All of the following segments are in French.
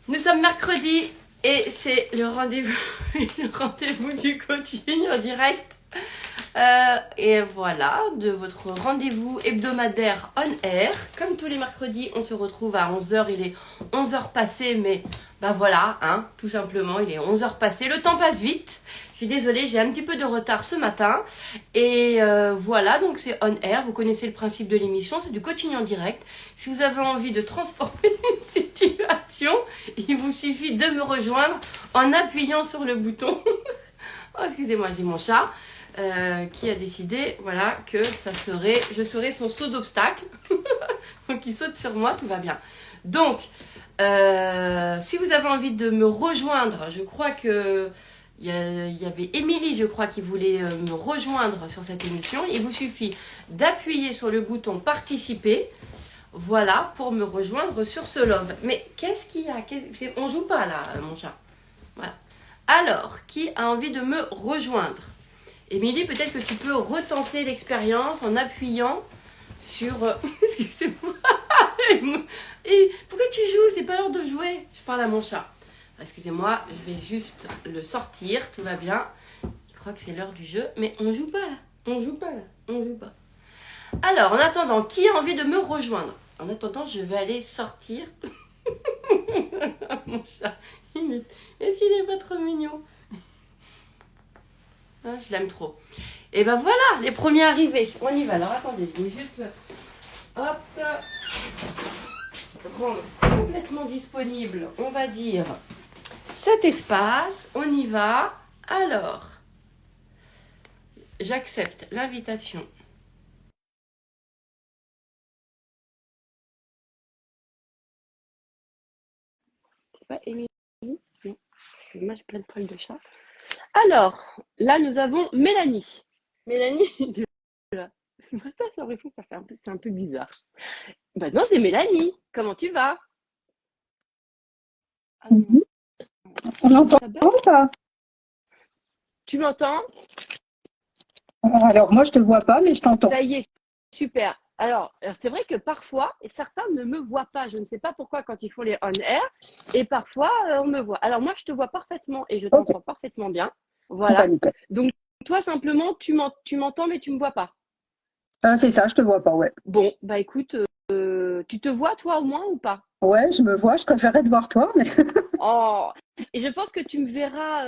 Nous sommes mercredi et c'est le rendez-vous le rendez-vous du coaching en direct. Et voilà, de votre rendez-vous hebdomadaire on air. Comme tous les mercredis, on se retrouve à 11h. Il est 11h passé, mais bah voilà, hein, tout simplement, il est 11h passé. Le temps passe vite. Je suis désolée, j'ai un petit peu de retard ce matin. Et voilà, donc c'est on air. Vous connaissez le principe de l'émission, c'est du coaching en direct. Si vous avez envie de transformer une situation, il vous suffit de me rejoindre en appuyant sur le bouton. Oh, excusez-moi, j'ai mon chat. Qui a décidé, voilà, que je serais son saut d'obstacle. Donc il saute sur moi, tout va bien. Donc, si vous avez envie de me rejoindre, je crois que il y avait Émilie, je crois, qui voulait me rejoindre sur cette émission. Il vous suffit d'appuyer sur le bouton participer, voilà, pour me rejoindre sur ce love. Mais qu'est-ce qu'il y a? On joue pas là, mon chat. Voilà. Alors, qui a envie de me rejoindre? Émilie, peut-être que tu peux retenter l'expérience en appuyant sur... Excusez-moi. Et pourquoi tu joues? C'est pas l'heure de jouer. Je parle à mon chat. Excusez-moi, je vais juste le sortir. Tout va bien. Il croit que c'est l'heure du jeu. Mais on joue pas là. On joue pas là. On joue pas. Alors, en attendant, qui a envie de me rejoindre? En attendant, je vais aller sortir. Mon chat. Est-ce qu'il est pas trop mignon? Ah, je l'aime trop. Et ben voilà, les premiers arrivés. On y va. Alors attendez, je vais juste hop rendre complètement disponible, on va dire, cet espace. On y va. Alors, j'accepte l'invitation. C'est pas Émilie? Non, excuse-moi, j'ai plein de poils de chat. Alors, là, nous avons Mélanie. Mélanie, ce matin, j'ai l'impression que ça fait c'est un peu bizarre. Bah non, c'est Mélanie. Comment tu vas? Ah non, Mhm. On entend ça bug? ou pas? Tu m'entends? Alors, moi, je te vois pas, mais je t'entends. Ça y est, super. Alors, c'est vrai que parfois, certains ne me voient pas. Je ne sais pas pourquoi quand ils font les on-air. Et parfois, on me voit. Alors, moi, je te vois parfaitement et je Ok, t'entends parfaitement bien. bah Voilà. nickel. Donc, toi, simplement, tu m'entends, mais tu ne me vois pas. C'est ça, je te vois pas, ouais. Bon, bah écoute, tu te vois, toi, au moins, ou pas? Ouais, je me vois, je préférerais te voir toi, mais Oh. Et je pense que tu me verras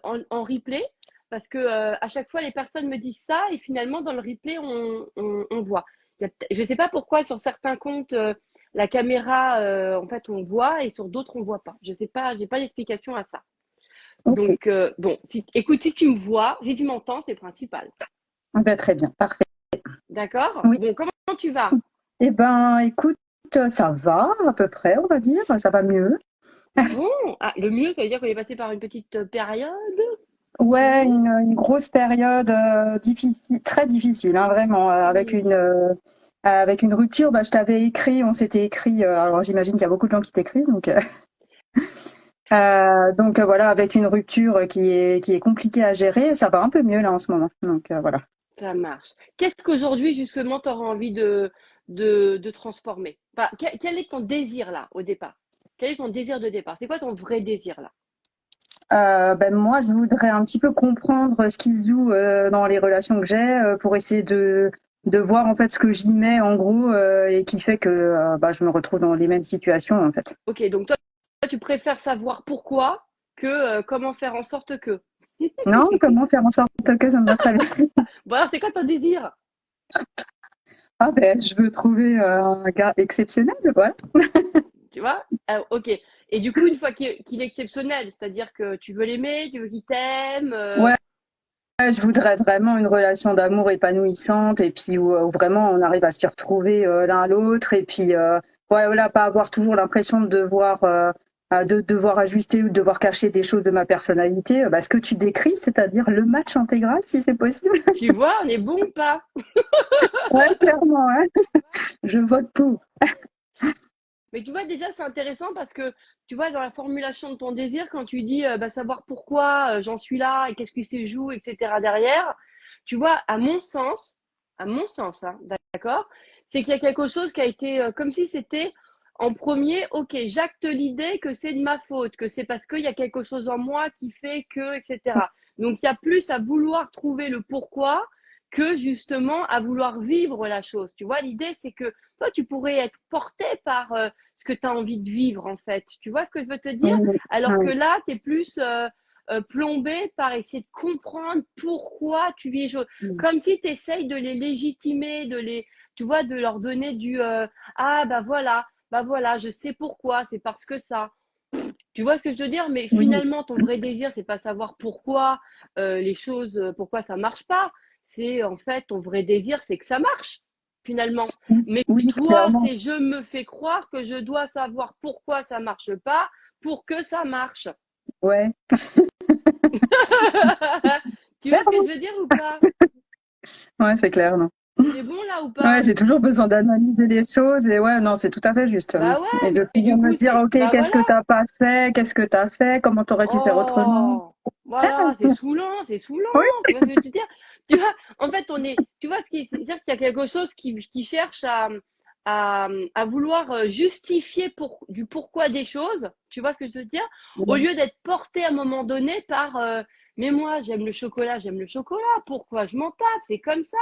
en replay parce que à chaque fois les personnes me disent ça et finalement dans le replay on voit. Je ne sais pas pourquoi sur certains comptes la caméra en fait on voit et sur d'autres on voit pas. Je sais pas, j'ai pas d'explication à ça. ok. Donc bon, écoute, si tu me vois, si tu m'entends, c'est le principal. Bah, très bien, parfait. D'accord? Oui. Bon, comment tu vas? Eh ben, écoute, ça va à peu près, on va dire, ça va mieux. Bon, ah, le mieux, ça veut dire qu'on est passé par une petite période. Ouais, Non? une grosse période difficile, très difficile, hein, vraiment, avec une rupture. Bah, je t'avais écrit, on s'était écrit. Alors, j'imagine qu'il y a beaucoup de gens qui t'écrivent, donc voilà, avec une rupture qui est compliquée à gérer, ça va un peu mieux là en ce moment. Donc voilà. Ça marche. Qu'est-ce qu'aujourd'hui, justement, tu auras envie de transformer? Enfin, quel est ton désir là, au départ? Quel est ton désir de départ? C'est quoi ton vrai désir là? Ben moi, je voudrais un petit peu comprendre ce qui se joue dans les relations que j'ai pour essayer de voir en fait ce que j'y mets en gros et qui fait que bah, je me retrouve dans les mêmes situations en fait. Ok, donc toi, tu préfères savoir pourquoi que comment faire en sorte que. Non, comment faire en sorte que ça me va très bien. Bon, alors, c'est quoi ton désir? Ah ben, je veux trouver un gars exceptionnel, voilà. Tu vois? Ok. Et du coup, une fois qu'il est exceptionnel, c'est-à-dire que tu veux l'aimer, tu veux qu'il t'aime. Ouais, je voudrais vraiment une relation d'amour épanouissante et puis où vraiment on arrive à s'y retrouver l'un à l'autre et puis ouais, voilà, pas avoir toujours l'impression de devoir ajuster ou de devoir cacher des choses de ma personnalité. Bah, ce que tu décris, c'est-à-dire le match intégral, si c'est possible. Tu vois, on est bon ou pas? Ouais, clairement, hein. Je vote pour. Mais tu vois, déjà, c'est intéressant parce que, tu vois, dans la formulation de ton désir, quand tu dis bah, savoir pourquoi j'en suis là et qu'est-ce qui se joue, etc. derrière, tu vois, à mon sens, hein, d'accord, c'est qu'il y a quelque chose qui a été comme si c'était, en premier, ok, j'acte l'idée que c'est de ma faute, que c'est parce qu'il y a quelque chose en moi qui fait que, etc. Donc, il y a plus à vouloir trouver le pourquoi que justement à vouloir vivre la chose. Tu vois, l'idée, c'est que toi, tu pourrais être porté par ce que tu as envie de vivre, en fait. Tu vois ce que je veux te dire? Oui, Alors que oui, là, tu es plus plombé par essayer de comprendre pourquoi tu vis les choses. oui. Comme si tu essayes de les légitimer, tu vois, de leur donner ah, bah voilà, je sais pourquoi, c'est parce que ça. Tu vois ce que je veux dire? Mais Oui. finalement, ton vrai désir, c'est pas savoir pourquoi les choses, pourquoi ça marche pas. C'est en fait ton vrai désir, c'est que ça marche finalement. Mais Oui, toi, clairement. c'est je me fais croire que je dois savoir pourquoi ça marche pas pour que ça marche. Ouais. Tu vois Clair, ce que non. je veux dire ou pas? Ouais, c'est clair, non. C'est bon là ou Ouais, pas? j'ai toujours besoin d'analyser les choses et ouais, non, c'est tout à fait juste. Bah ouais, Et de mais pouvoir du me coup, dire, ok, bah qu'est-ce voilà. que t'as pas fait, qu'est-ce que t'as fait, comment t'aurais dû faire autrement. Oh, voilà, c'est saoulant, Oui, tu vois ce que je veux te dire? Tu vois, en fait, tu vois, c'est-à-dire qu'il y a quelque chose qui cherche à vouloir justifier du pourquoi des choses, tu vois ce que je veux dire? Au lieu d'être porté à un moment donné par, mais moi, j'aime le chocolat, pourquoi je m'en tape, c'est comme ça.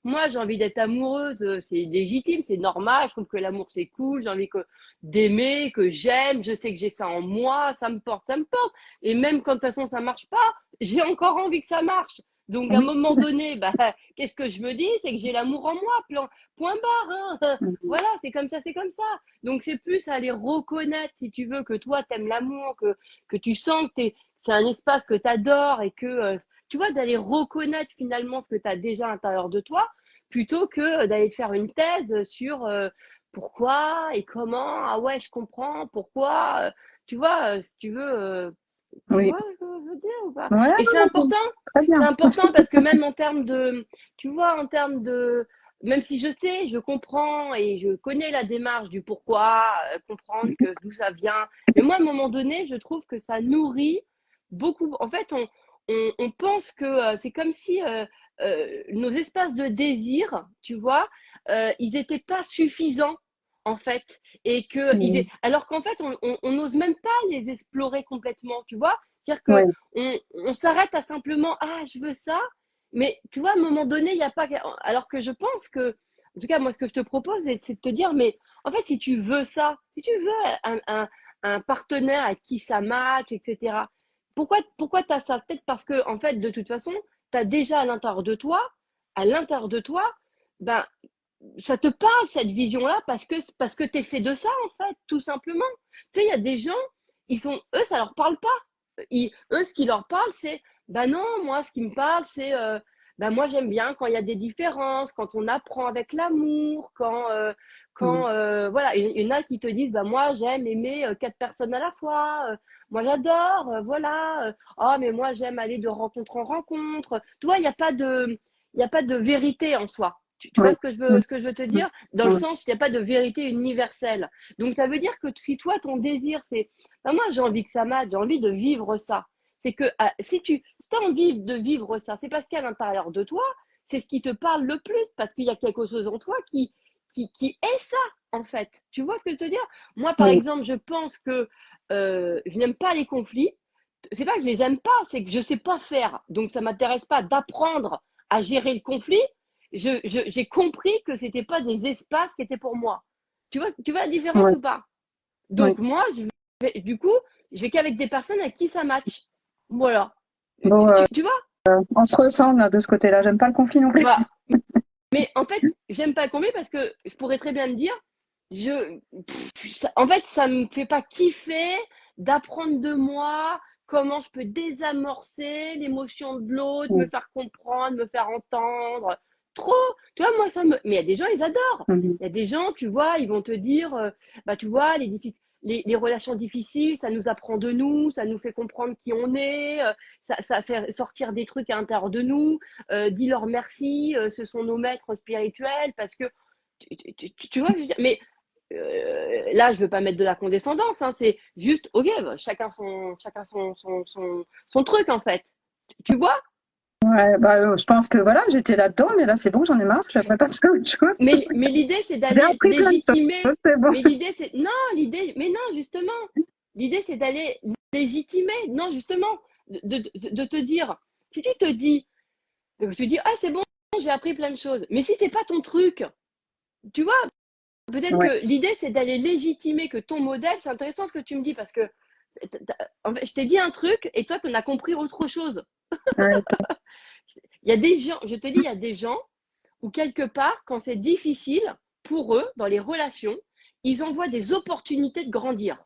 Moi, j'ai envie d'être amoureuse, c'est légitime, c'est normal, je trouve que l'amour c'est cool, j'ai envie d'aimer, que j'aime, je sais que j'ai ça en moi, ça me porte, ça me porte. Et même quand de toute façon ça marche pas, j'ai encore envie que ça marche. Donc à un oui. moment donné, bah, qu'est-ce que je me dis? C'est que j'ai l'amour en moi, point barre. Hein. Voilà, c'est comme ça, c'est comme ça. Donc c'est plus aller reconnaître, si tu veux, que toi t'aimes l'amour, que tu sens que c'est un espace que tu adores et que, tu vois, d'aller reconnaître finalement ce que tu as déjà à l'intérieur de toi, plutôt que d'aller te faire une thèse sur pourquoi et comment. Ah ouais, je comprends, pourquoi. Tu vois, si tu veux, tu Oui. vois ce que je veux dire ou pas? Ouais, Et ouais, très c'est bien. important parce que même en termes tu vois, même si je sais, je comprends et je connais la démarche du pourquoi, comprendre que d'où ça vient, mais moi, à un moment donné, je trouve que ça nourrit beaucoup. En fait, on pense que c'est comme si nos espaces de désir, tu vois, ils n'étaient pas suffisants en fait et Mm. alors qu'en fait on n'ose même pas les explorer complètement, tu vois, c'est-à-dire que Ouais, on s'arrête à simplement ah je veux ça, mais tu vois à un moment donné il y a pas, alors que je pense que en tout cas moi ce que je te propose c'est de te dire mais en fait si tu veux ça, si tu veux un partenaire avec qui ça match, etc., pourquoi tu as ça? Peut-être parce que en fait de toute façon tu as déjà à l'intérieur de toi, ben ça te parle cette vision-là parce que t'es fait de ça en fait, tout simplement. Tu sais, il y a des gens, eux, ça leur parle pas. Eux, ce qui leur parle, c'est, bah non, moi, ce qui me parle, c'est, bah moi, j'aime bien quand il y a des différences, quand on apprend avec l'amour, mm. voilà, il y en a qui te disent, bah moi, j'aime aimer quatre personnes à la fois. Moi, j'adore, voilà. Oh, mais moi, j'aime aller de rencontre en rencontre. Tu vois, il y a pas de vérité en soi. Tu vois Oui, oui, ce que je veux te oui, dire? Dans le oui. sens, il n'y a pas de vérité universelle. Donc, ça veut dire que si toi, ton désir, c'est, ben moi, j'ai envie que ça m'aide, j'ai envie de vivre ça. C'est que si tu as envie de vivre ça, c'est parce qu'à l'intérieur de toi, c'est ce qui te parle le plus, parce qu'il y a quelque chose en toi qui est ça, en fait. Tu vois ce que je veux te dire? Moi, par Oui, exemple, je pense que je n'aime pas les conflits. C'est pas que je les aime pas, c'est que je sais pas faire. Donc, ça m'intéresse pas d'apprendre à gérer le conflit. J'ai compris que c'était pas des espaces qui étaient pour moi. Tu vois la différence oui, ou pas? oui. Donc moi, du coup, je vais qu'avec des personnes avec qui ça match. Voilà. Bon, Tu vois? on se ressemble là, de ce côté-là. J'aime pas le conflit non plus. Bah, mais en fait, j'aime pas combien parce que je pourrais très bien me dire, en fait, ça me fait pas kiffer d'apprendre de moi comment je peux désamorcer l'émotion de l'autre, me Mm. faire comprendre, me faire entendre. Trop, tu vois, mais il y a des gens, ils adorent. Mhm. Il y a des gens, tu vois, ils vont te dire, bah, tu vois, les relations difficiles, ça nous apprend de nous, ça nous fait comprendre qui on est, ça fait sortir des trucs à l'intérieur de nous, dis-leur merci, ce sont nos maîtres spirituels, parce que, tu vois, mais là, je veux pas mettre de la condescendance, hein, c'est juste, ok, bah, chacun son truc, en fait. Tu vois? Ouais, bah, je pense que voilà, j'étais là-dedans, mais là c'est bon, j'en ai marre, j'aimerais passer à autre chose. Mais l'idée, c'est J'ai d'aller appris plein de légitimer. choses, c'est bon. Mais l'idée, c'est. Non, l'idée. Mais non, justement. L'idée, c'est d'aller légitimer. Non, justement. De te dire. Si tu te dis. Tu dis, ah, c'est bon, j'ai appris plein de choses. Mais si c'est pas ton truc, tu vois, peut-être Ouais, que l'idée, c'est d'aller légitimer que ton modèle. C'est intéressant ce que tu me dis parce que. En fait, je t'ai dit un truc et toi, tu en as compris autre chose. ouais, Il y a des gens, je te dis, il y a des gens où quelque part, quand c'est difficile pour eux, dans les relations, ils envoient des opportunités de grandir.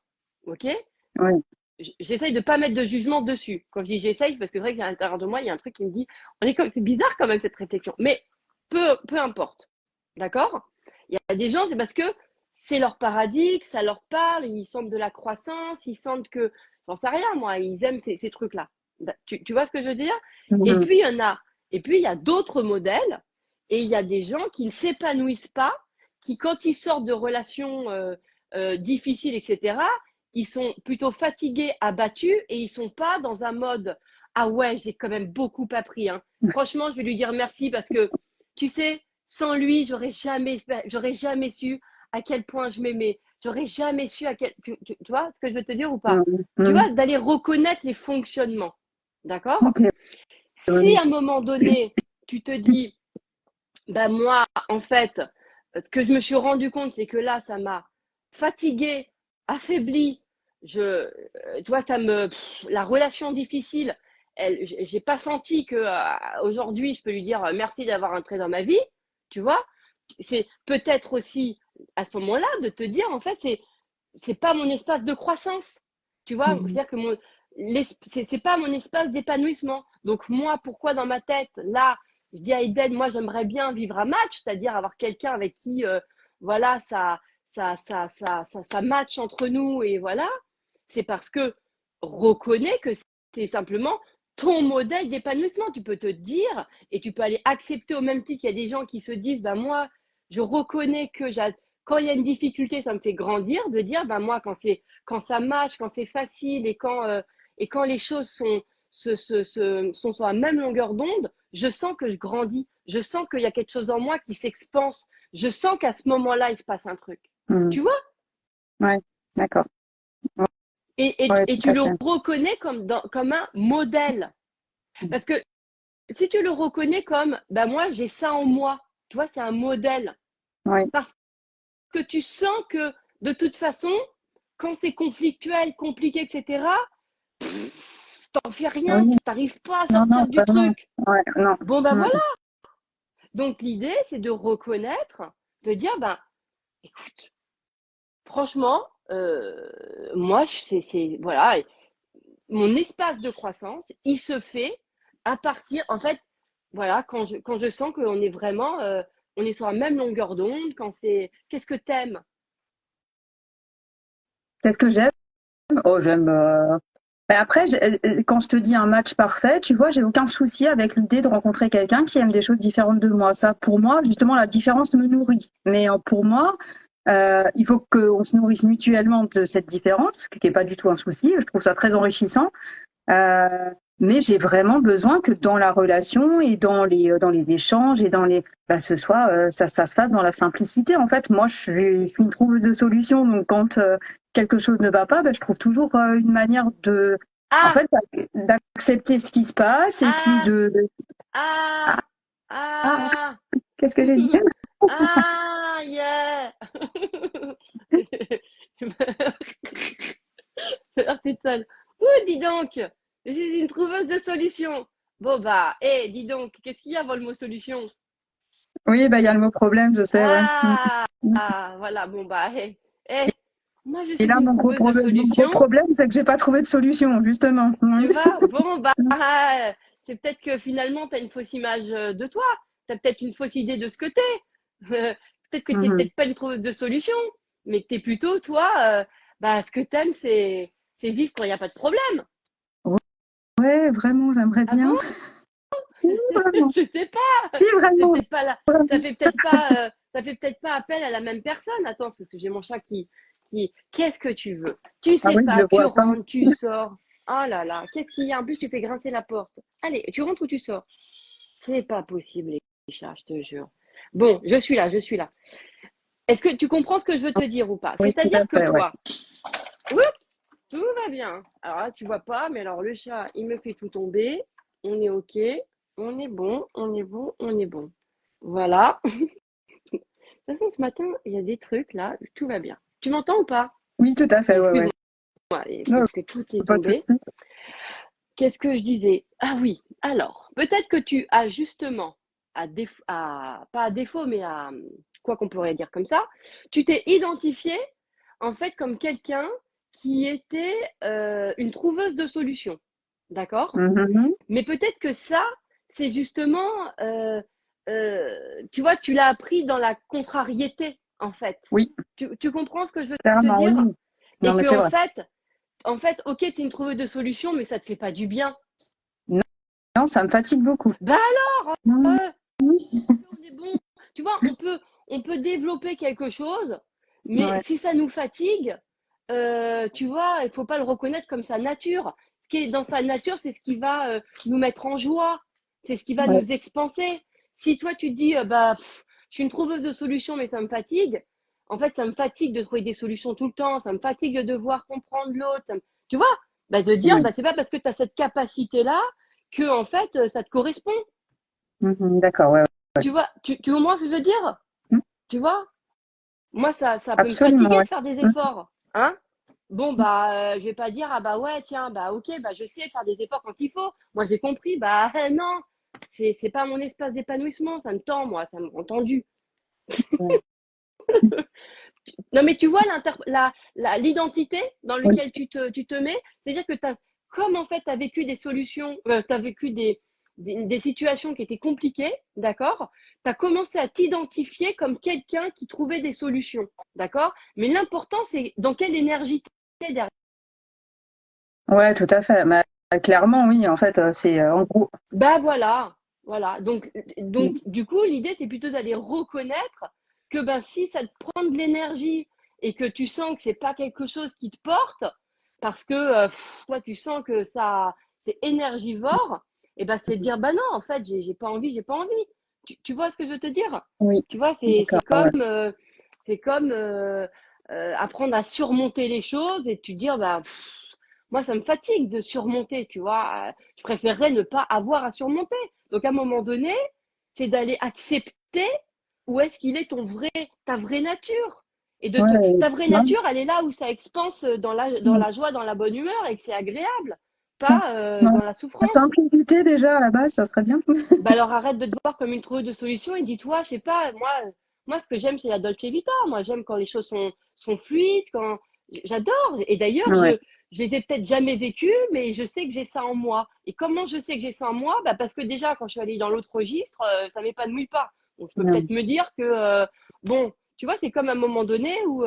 Ok? ouais. J'essaye de ne pas mettre de jugement dessus. Quand je dis j'essaye, c'est parce que c'est vrai qu'à l'intérieur de moi, il y a un truc qui me dit, c'est bizarre quand même cette réflexion. Mais peu importe. D'accord? Il y a des gens, c'est parce que c'est leur paradigme, ça leur parle, ils sentent de la croissance, ils sentent que, j'en sais rien moi, ils aiment ces trucs-là. Tu vois ce que je veux dire? Et Mhm. puis il y en a, et puis il y a d'autres modèles, et il y a des gens qui ne s'épanouissent pas, qui quand ils sortent de relations difficiles, etc., ils sont plutôt fatigués, abattus, et ils sont pas dans un mode ah ouais, j'ai quand même beaucoup appris. Hein. Franchement, je vais lui dire merci parce que tu sais, sans lui, j'aurais jamais su à quel point je m'aimais. J'aurais jamais su à quel. Tu vois ce que je veux te dire ou pas? Mhm. Tu Mhm. vois, d'aller reconnaître les fonctionnements. D'accord? Ok. Si à un moment donné, tu te dis, bah moi, en fait, ce que je me suis rendu compte, c'est que là, ça m'a fatiguée, affaiblie. Tu vois, la relation difficile, j'ai pas senti que aujourd'hui, je peux lui dire merci d'avoir entré dans ma vie. Tu vois, c'est peut-être aussi à ce moment-là de te dire, en fait, c'est pas mon espace de croissance. Tu vois, Mhm. c'est-à-dire que c'est pas mon espace d'épanouissement. Donc moi, pourquoi dans ma tête, là, je dis à Eden, moi j'aimerais bien vivre un match, c'est-à-dire avoir quelqu'un avec qui, voilà, ça match entre nous et voilà. C'est parce que reconnais que c'est simplement ton modèle d'épanouissement. Tu peux te dire et tu peux aller accepter au même titre qu'il y a des gens qui se disent, bah moi, je reconnais que quand il y a une difficulté, ça me fait grandir, de dire, bah moi, quand ça match, quand c'est facile et quand les choses sont sur la même longueur d'onde, je sens que je grandis. Je sens qu'il y a quelque chose en moi qui s'expanse. Je sens qu'à ce moment-là, il se passe un truc. Mhm. Tu vois? Ouais, d'accord. Ouais, Et tout tu à le fait. reconnais comme un modèle. Parce que si tu le reconnais comme, ben moi, j'ai ça en moi, tu vois, c'est un modèle. Ouais. Parce que tu sens que, de toute façon, quand c'est conflictuel, compliqué, etc., t'en fais rien, Oui, tu n'arrives pas à non, non, sortir du vraiment. truc. Ouais, non. Bon, ben Mhm. voilà. Donc, l'idée, c'est de reconnaître, de dire, ben, écoute, franchement, moi, voilà, mon espace de croissance, il se fait à partir, en fait, voilà, quand je sens qu'on est vraiment, on est sur la même longueur d'onde, quand c'est, qu'est-ce que t'aimes? Qu'est-ce que j'aime? Oh, j'aime. Mais après, quand je te dis un match parfait, tu vois, j'ai aucun souci avec l'idée de rencontrer quelqu'un qui aime des choses différentes de moi. Ça, pour moi, justement, la différence me nourrit. Mais pour moi, il faut qu'on se nourrisse mutuellement de cette différence, qui n'est pas du tout un souci. Je trouve ça très enrichissant. Euh, mais j'ai vraiment besoin que dans la relation et dans les échanges et dans les, bah, ce soit, ça se fasse dans la simplicité. En fait, moi, je suis une trouveuse de solutions. Donc, quand quelque chose ne va pas, bah, je trouve toujours une manière de, en Ah, fait, d'accepter ce qui se passe et puis ah, de, ah, ah, ah, ah, qu'est-ce que j'ai dit? ah, yeah! Alors, toute seule. Ouh, dis donc, je suis une trouveuse de solutions. Bon, bah, hé, dis donc, qu'est-ce qu'il y a avant le mot solution? Oui, bah, il y a le mot problème, je sais, ouais. Ah, ah, voilà, bon, bah, hé, hé, moi, je Et suis là, une trouveuse de mon gros solutions. problème, c'est que j'ai pas trouvé de solution, justement. Tu vois, bon, bah, c'est peut-être que finalement, tu as une fausse image de toi. Tu as peut-être une fausse idée de ce que tu es. Peut-être que tu n'es Mhm. peut-être pas une trouveuse de solution, mais que tu es plutôt, toi, bah, ce que tu aimes, c'est vivre quand il n'y a pas de problème. Ouais, vraiment, j'aimerais Ah bon? bien. Vraiment. Je sais pas. Si, C'est vraiment. peut-être pas là. Ça fait peut-être pas appel à la même personne. Attends, parce que j'ai mon chat qu'est-ce que tu veux? Tu Ah sais oui, je pas, le tu vois pas. rentres, tu sors. Oh là là, qu'est-ce qu'il y a? En plus, tu fais grincer la porte. Allez, tu rentres ou tu sors? C'est pas possible, les chats, je te jure. Bon, je suis là, je suis là. Est-ce que tu comprends ce que je veux te dire ou pas? Oui, tout à C'est-à-dire que fait, ouais. toi, oups, tout va bien. Alors là, tu vois pas, mais alors le chat, il me fait tout tomber. On est OK, on est bon, on est bon, on est bon. Voilà. De toute façon, ce matin, il y a des trucs là, tout va bien. Tu m'entends ou pas? Oui, tout à fait, ouais, ouais. Excuse-moi, Non, parce que tout est pas de tombé. souci. Qu'est-ce que je disais? Ah oui, alors, peut-être que tu as justement, pas à défaut, mais à quoi qu'on pourrait dire comme ça, tu t'es identifié en fait comme quelqu'un qui était une trouveuse de solutions. D'accord? Mhm. Mais peut-être que ça, c'est justement, tu vois, tu l'as appris dans la contrariété, en fait. Oui, Tu comprends ce que je veux te clairement, dire? oui. Non, Et mais que c'est vrai. en fait, ok, tu es une trouveuse de solutions, mais ça te fait pas du bien. Non, non, ça me fatigue beaucoup. Bah Mhm. euh, on est bon. Tu vois, on peut développer quelque chose, mais Ouais, si ça nous fatigue, tu vois, il faut pas le reconnaître comme sa nature. Ce qui est dans sa nature, c'est ce qui va nous mettre en joie, c'est ce qui va ouais. nous expanser. Si toi tu te dis, je suis une trouveuse de solutions, mais ça me fatigue. En fait, ça me fatigue de trouver des solutions tout le temps. Ça me fatigue de devoir comprendre l'autre. Tu vois, bah, de dire, Ouais. bah, c'est pas parce que tu as cette capacité-là que en fait ça te correspond. Mhm, d'accord, ouais, ouais. Tu comprends ce que je veux dire? Mhm. Tu vois? Moi, ça peut me Absolument, fatiguer ouais. de faire des Mhm. efforts. Hein? Bon, bah, je vais pas dire, ah bah ouais, tiens, bah ok, bah je sais faire des efforts quand il faut. Moi, j'ai compris, bah non, c'est pas mon espace d'épanouissement, ça me tend, moi, ça me rend tendu. Ouais. Non, mais tu vois l'identité dans Oui, laquelle tu te mets, c'est-à-dire que comme en fait, tu as vécu des solutions, tu as vécu des situations qui étaient compliquées, d'accord? Tu as commencé à t'identifier comme quelqu'un qui trouvait des solutions, d'accord? Mais l'important, c'est dans quelle énergie tu es derrière. ouais, tout à fait. Mais, clairement, oui, en fait, c'est en gros. Bah voilà, voilà. Mhm. Du coup, l'idée, c'est plutôt d'aller reconnaître que ben, si ça te prend de l'énergie et que tu sens que c'est pas quelque chose qui te porte, parce que toi, tu sens que ça, c'est énergivore, et ben c'est de dire, bah non, en fait, j'ai pas envie, j'ai pas envie. Tu vois ce que je veux te dire? Oui, Tu vois, d'accord, ouais. c'est comme apprendre à surmonter les choses et tu dire, bah, moi, ça me fatigue de surmonter, tu vois. Je préférerais ne pas avoir à surmonter. Donc, à un moment donné, c'est d'aller accepter où est-ce qu'il est ta vraie nature. Ouais, Ta vraie non, nature, elle est là où ça expanse dans non, la joie, dans la bonne humeur et que c'est agréable, non, pas non. dans la La souffrance. simplicité, déjà, à la base, ça serait bien. Bah alors arrête de te voir comme une trouveuse de solutions et dis-toi, je sais pas, moi ce que j'aime c'est la Dolce Vita. Moi j'aime quand les choses sont fluides, quand j'adore. Et d'ailleurs Ouais, je les ai peut-être jamais vécues, mais je sais que j'ai ça en moi. Et comment je sais que j'ai ça en moi? Bah parce que déjà quand je suis allée dans l'autre registre, ça m'épanouit pas. Donc je peux non. peut-être me dire que bon, tu vois, c'est comme à un moment donné où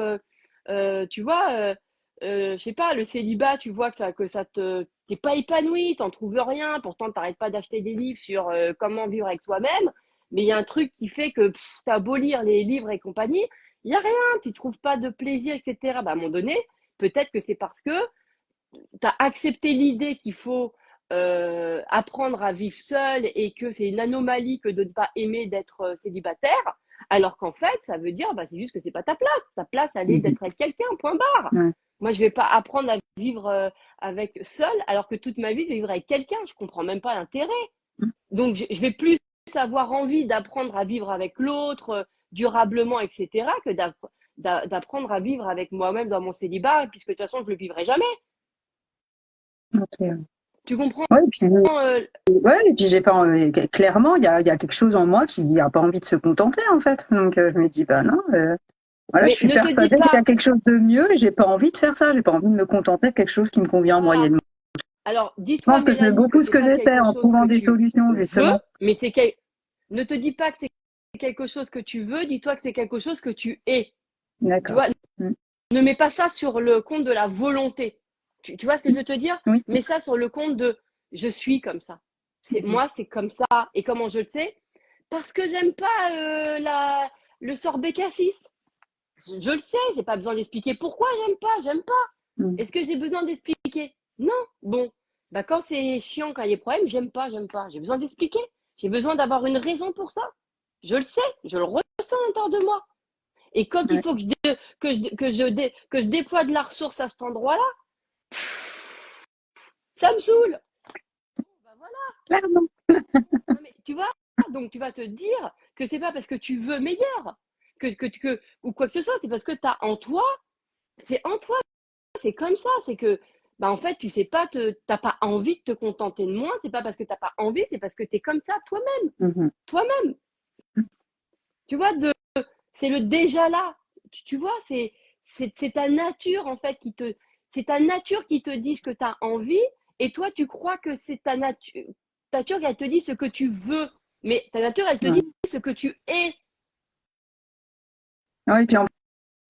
tu vois, je sais pas, le célibat, tu vois que ça te t'es pas épanoui, t'en trouves rien, pourtant t'arrêtes pas d'acheter des livres sur comment vivre avec soi-même, mais il y a un truc qui fait que t'as beau lire les livres et compagnie, il y a rien, tu trouves pas de plaisir, etc. Bah, à un moment donné, peut-être que c'est parce que t'as accepté l'idée qu'il faut apprendre à vivre seul et que c'est une anomalie que de ne pas aimer d'être célibataire, alors qu'en fait, ça veut dire, bah, c'est juste que c'est pas ta place. Ta place, elle est Mhm. d'être avec quelqu'un, point barre. Ouais. Moi, je vais pas apprendre à vivre avec seul, alors que toute ma vie, je vais vivre avec quelqu'un. Je comprends même pas l'intérêt. Donc, je vais plus avoir envie d'apprendre à vivre avec l'autre durablement, etc., que d'apprendre à vivre avec moi-même dans mon célibat, puisque de toute façon, je le vivrai jamais. Ok. Tu comprends Ouais, et puis, euh, ouais, et puis j'ai pas, clairement, il y a quelque chose en moi qui a pas envie de se contenter, en fait. Donc, je me dis, bah non, voilà, je Mais suis ne te dis persuadée qu'il y a pas. quelque chose de mieux et j'ai pas envie de faire ça. J'ai pas envie de me contenter de quelque chose qui me convient Voilà. moyennement. Alors, Je dis-toi, pense que c'est Mélanie, que beaucoup ce c'est que pas j'ai fait quelque en chose trouvant que des tu solutions, veux, justement. mais ne te dis pas que c'est quelque chose que tu veux, dis-toi que c'est quelque chose que tu es. Tu D'accord. vois, Mm. ne mets pas ça sur le compte de la volonté. Tu vois ce que je veux te dire? Oui. Mets ça sur le compte de je suis comme ça. Mhm. Moi, c'est comme ça. Et comment je le sais? Parce que j'aime pas le sorbet cassis. Je le sais, j'ai pas besoin d'expliquer pourquoi j'aime pas. Mm. Est-ce que j'ai besoin d'expliquer? Non. Bon, bah quand c'est chiant, quand il y a des problèmes, j'aime pas. J'ai besoin d'expliquer. J'ai besoin d'avoir une raison pour ça. Je le sais, je le ressens à l'intérieur de moi. Et quand il Ouais. faut que je déploie de la ressource à cet endroit-là, ça me saoule. Bah voilà. Clairement. Non, mais tu vois, donc tu vas te dire que c'est pas parce que tu veux meilleur ou quoi que ce soit, c'est parce que tu as en toi, c'est en toi, c'est comme ça, c'est que bah en fait, tu sais pas t'as pas envie de te contenter de moins, c'est pas parce que t'as pas envie, c'est parce que tu es comme ça toi-même, Mhm. toi-même. Tu vois c'est le déjà là. Tu vois, c'est ta nature en fait c'est ta nature qui te dit ce que tu as envie et toi tu crois que c'est ta nature elle te dit ce que tu veux, mais ta nature elle te dit Ouais. ce que tu es. Ouais, et puis en